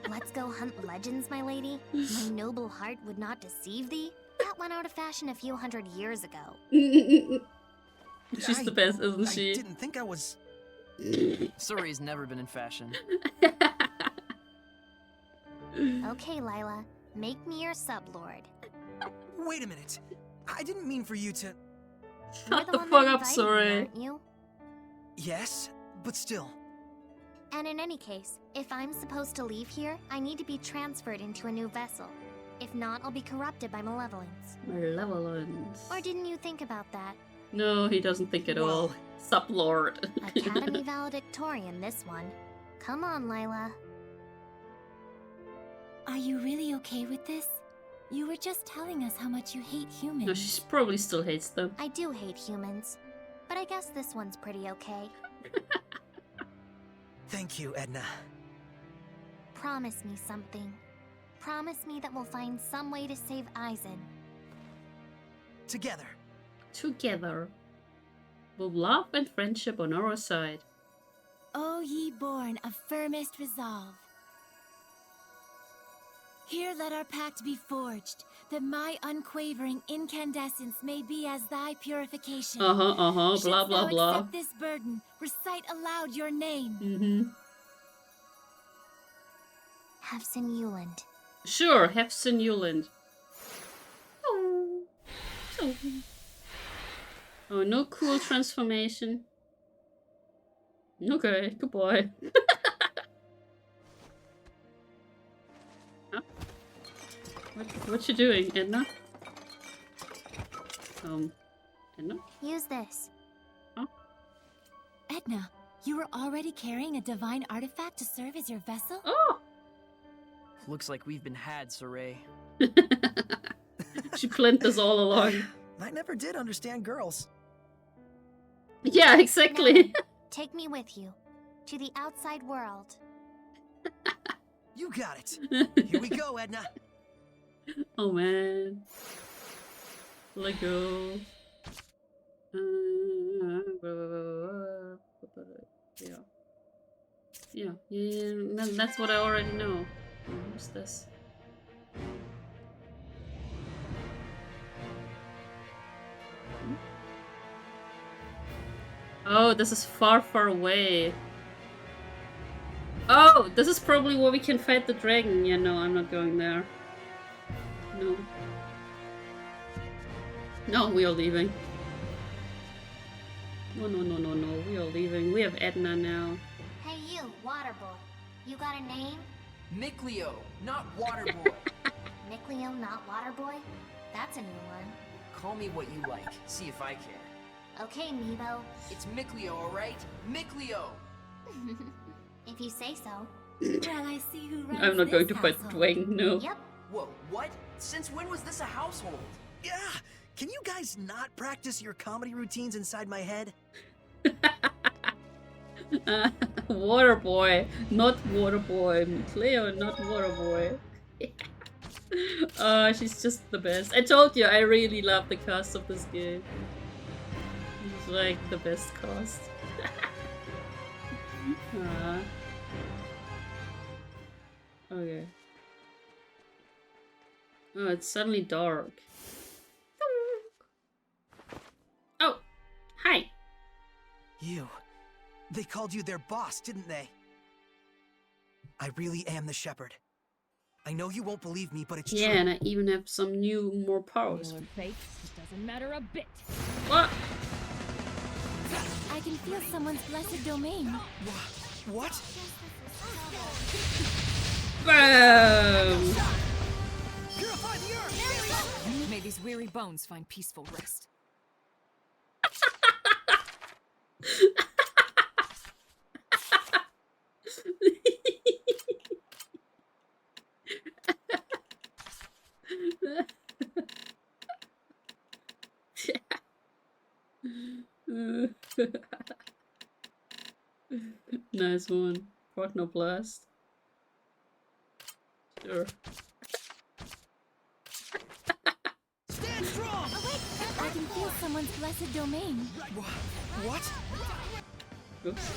Let's go hunt legends, my lady. My noble heart would not deceive thee. That went out of fashion a few 100 years ago. She's the best, isn't she? I didn't think I was... Surrey's never been in fashion. Okay, Lila. Make me your sublord. Wait a minute. I didn't mean for you to... Shut the fuck up, Surrey. Aren't you? Yes, but still. And in any case, if I'm supposed to leave here, I need to be transferred into a new vessel. If not, I'll be corrupted by malevolence. Malevolence. Or didn't you think about that? No, he doesn't think at all. Sublord. Academy valedictorian, this one. Come on, Lila. Are you really okay with this? You were just telling us how much you hate humans. No, she probably still hates them. I do hate humans, but I guess this one's pretty okay. Thank you, Edna. Promise me something. Promise me that we'll find some way to save Eisen. Together. Together. With love and friendship on our side. O ye born of firmest resolve. Here let our pact be forged, that my unquavering incandescence may be as thy purification. Blah, Shouldst blah, thou blah. accept this burden, recite aloud your name. Hefson Euland. Sure, Hefson Euland. Oh, no cool transformation. Okay, goodbye. Huh? What you doing, Edna? Edna? Use this. Huh? Edna, you were already carrying a divine artifact to serve as your vessel? Oh! Looks like we've been had, Saray. She planned this all along. I never did understand girls. Yeah, exactly. Now, take me with you. To the outside world. You got it. Here we go, Edna. Oh man. Let go. Yeah, that's what I already know. Who's this? Oh, this is far, far away. Oh, this is probably where we can fight the dragon. Yeah, no, I'm not going there. No. No, we are leaving. No, we are leaving. We have Edna now. Hey you, water boy. You got a name? Micleo, not Waterboy. Micleo, not water boy? That's a new one. Call me what you like. See if I care. Okay, Meebo. It's Micleo, alright? Micleo! If you say so. Well, I see who runs I'm not going to this fight household. Dwayne, no. Yep. Whoa, what? Since when was this a household? Yeah! Can you guys not practice your comedy routines inside my head? Water boy, not water boy. Cleo, not water boy. She's just the best. I told you, I really love the cast of this game. It's like the best cast. Okay. Oh, it's suddenly dark. Oh, hi. You. They called you their boss, didn't they? I really am the shepherd. I know you won't believe me, but it's true. Yeah, and I even have some new, more powers. Real or fake, it doesn't matter a bit. What? I can feel someone's blessed domain. What? Boom! Purify the earth! May these weary bones find peaceful rest. Nice one. Prognoblast. Sure. Stand strong! I can feel someone's blessed domain. What? Oops.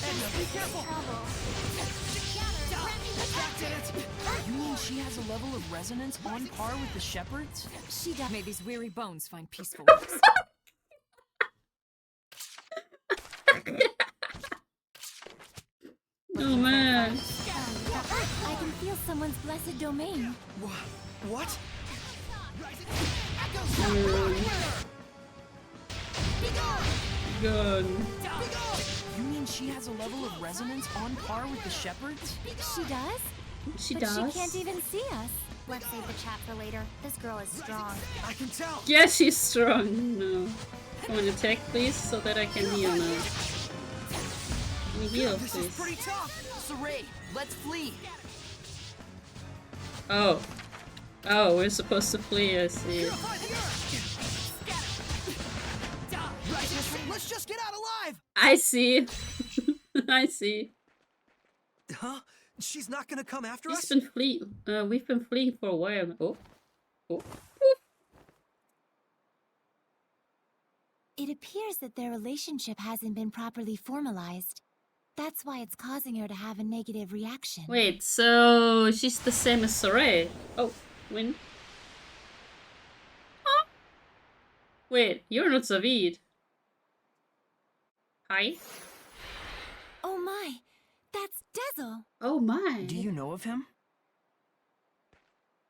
Edna, be careful! she has a level of resonance on par with the shepherds? She does. May these weary bones find peaceful rest. Oh man. I can feel someone's blessed domain. What? Good. You mean she has a level of resonance on par with the shepherds? She does? She but does. She can't even see us. Let's save the chat for later. This girl is strong. I can tell. Yeah, she's strong. No. Come on, attack, please, so that I can heal now. Let me heal, This please. is pretty tough. Saray, let's flee. Oh. Oh, we're supposed to flee, I see. Let's just get out alive! I see. I see. Huh? She's not gonna come after us? We've been fleeing for a while. Oh. Oh. It appears that their relationship hasn't been properly formalized. That's why it's causing her to have a negative reaction. Wait, so she's the same as Saray. Oh, win. Huh? Wait, you're not Zavid. Hi. Oh my, that's Dezel. Oh my. Do you know of him?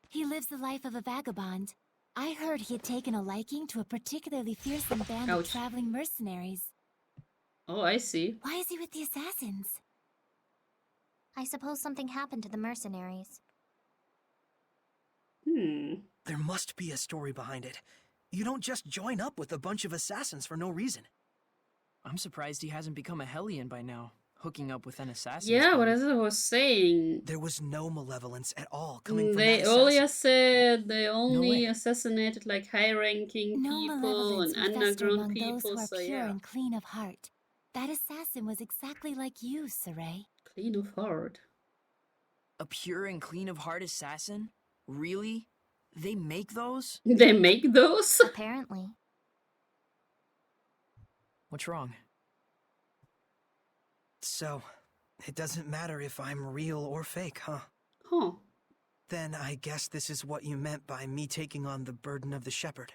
He lives the life of a vagabond. I heard he had taken a liking to a particularly fearsome band of traveling mercenaries. Oh, I see. Why is he with the assassins? I suppose something happened to the mercenaries. There must be a story behind it. You don't just join up with a bunch of assassins for no reason. I'm surprised he hasn't become a Hellion by now, hooking up with an assassin. Yeah, what I was saying. There was no malevolence at all coming from They that only said they only assassinated like high-ranking No people malevolence and would fester underground among people, those who are so pure yeah. and clean of heart. That assassin was exactly like you, Saray. Clean of heart. A pure and clean of heart assassin? Really? They make those? They make those? Apparently. What's wrong? So, it doesn't matter if I'm real or fake, huh? Huh. Then I guess this is what you meant by me taking on the burden of the shepherd.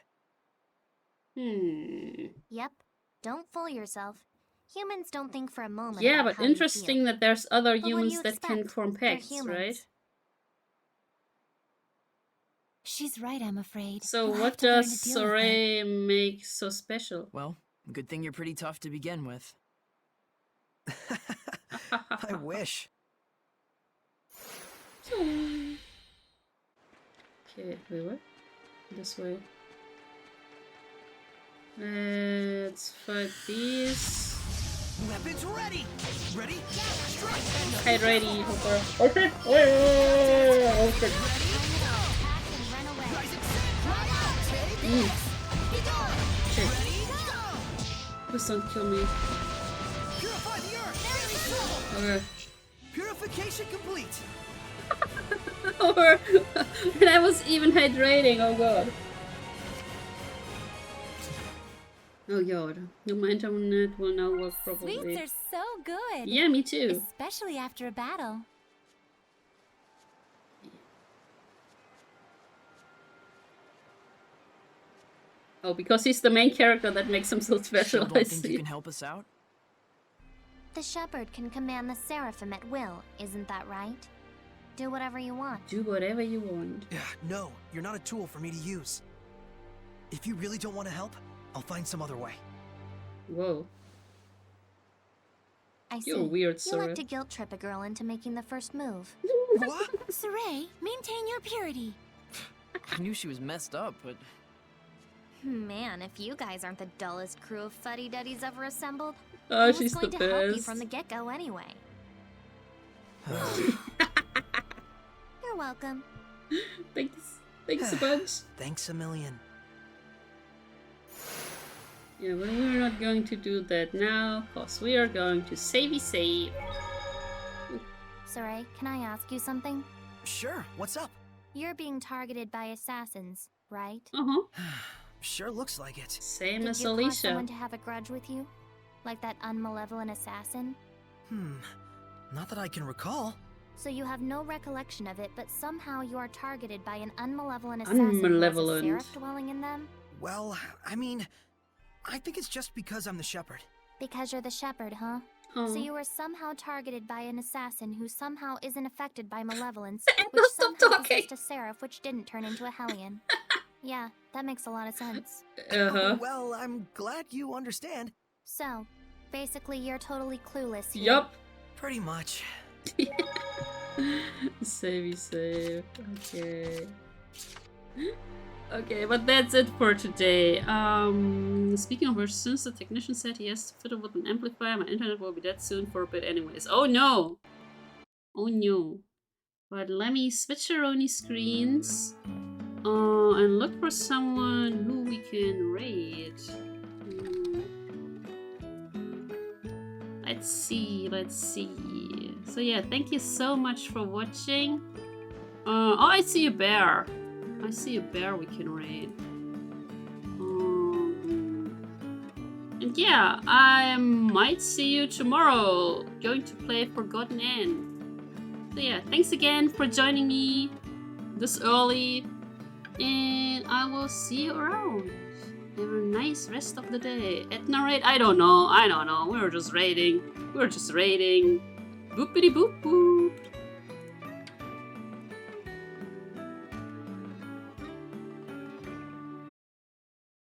Yep. Don't fool yourself. Humans don't think for a moment. Yeah, about but how you interesting feel. that there's other But what do humans you that can expect? form They're pacts, humans. right? She's right, I'm afraid. So You'll what have to learn does to deal with it. Saray make so special? Well, good thing you're pretty tough to begin with. I wish. Okay, wait, what? This way. Let's fight these. Weapons ready! Ready? Okay, ready, Hopper. Okay. Okay. Shit. Please don't kill me. Purify the earth! Okay. Purification complete! And I was even hydrating, oh god. Oh god. The momentum net will now work properly. Sweets are so good. Yeah, me too. Especially after a battle. Oh, because he's the main character that makes him so special, Still I don't think you see. can help us out? The shepherd can command the seraphim at will, isn't that right? Do whatever you want. Do whatever you want. No, you're not a tool for me to use. If you really don't want to help, I'll find some other way. Whoa. I see. You're weird, You Sarah. like to guilt trip a girl into making the first move. What? Saray, maintain your purity. I knew she was messed up, but... Man, if you guys aren't the dullest crew of fuddy-duddies ever assembled, Oh, I was she's going the to help you best. from the get-go anyway. You're welcome. Thanks a bunch. Thanks a million. Yeah, but we're not going to do that now, because we are going to save. Saray, can I ask you something? Sure, what's up? You're being targeted by assassins, right? Uh-huh. Sure looks like it. Same Did as you cause Alicia. someone to have a grudge with you? Like that unmalevolent assassin? Not that I can recall. So you have no recollection of it, but somehow you are targeted by an unmalevolent assassin who has a seraph dwelling in them? Well, I mean, I think it's just because I'm the shepherd. Because you're the shepherd, huh? So you were somehow targeted by an assassin who somehow isn't affected by malevolence, which somehow possessed a seraph which didn't turn into a hellion. Yeah, that makes a lot of sense. Well, I'm glad you understand. So, basically you're totally clueless here. Yup. Pretty much. Save. Okay. Okay, but that's it for today. Speaking of which, since the technician said he has to fit it with an amplifier, my internet will be dead soon for a bit anyways. Oh no! Oh no. But let me switch around these screens and look for someone who we can raid. Let's see. So yeah, thank you so much for watching. Oh, I see a bear. I see a bear we can raid. And yeah, I might see you tomorrow. Going to play Forgotten End. So yeah, thanks again for joining me this early. And I will see you around. Have a nice rest of the day. Etna raid? I don't know. We were just raiding. Boopity boop boop.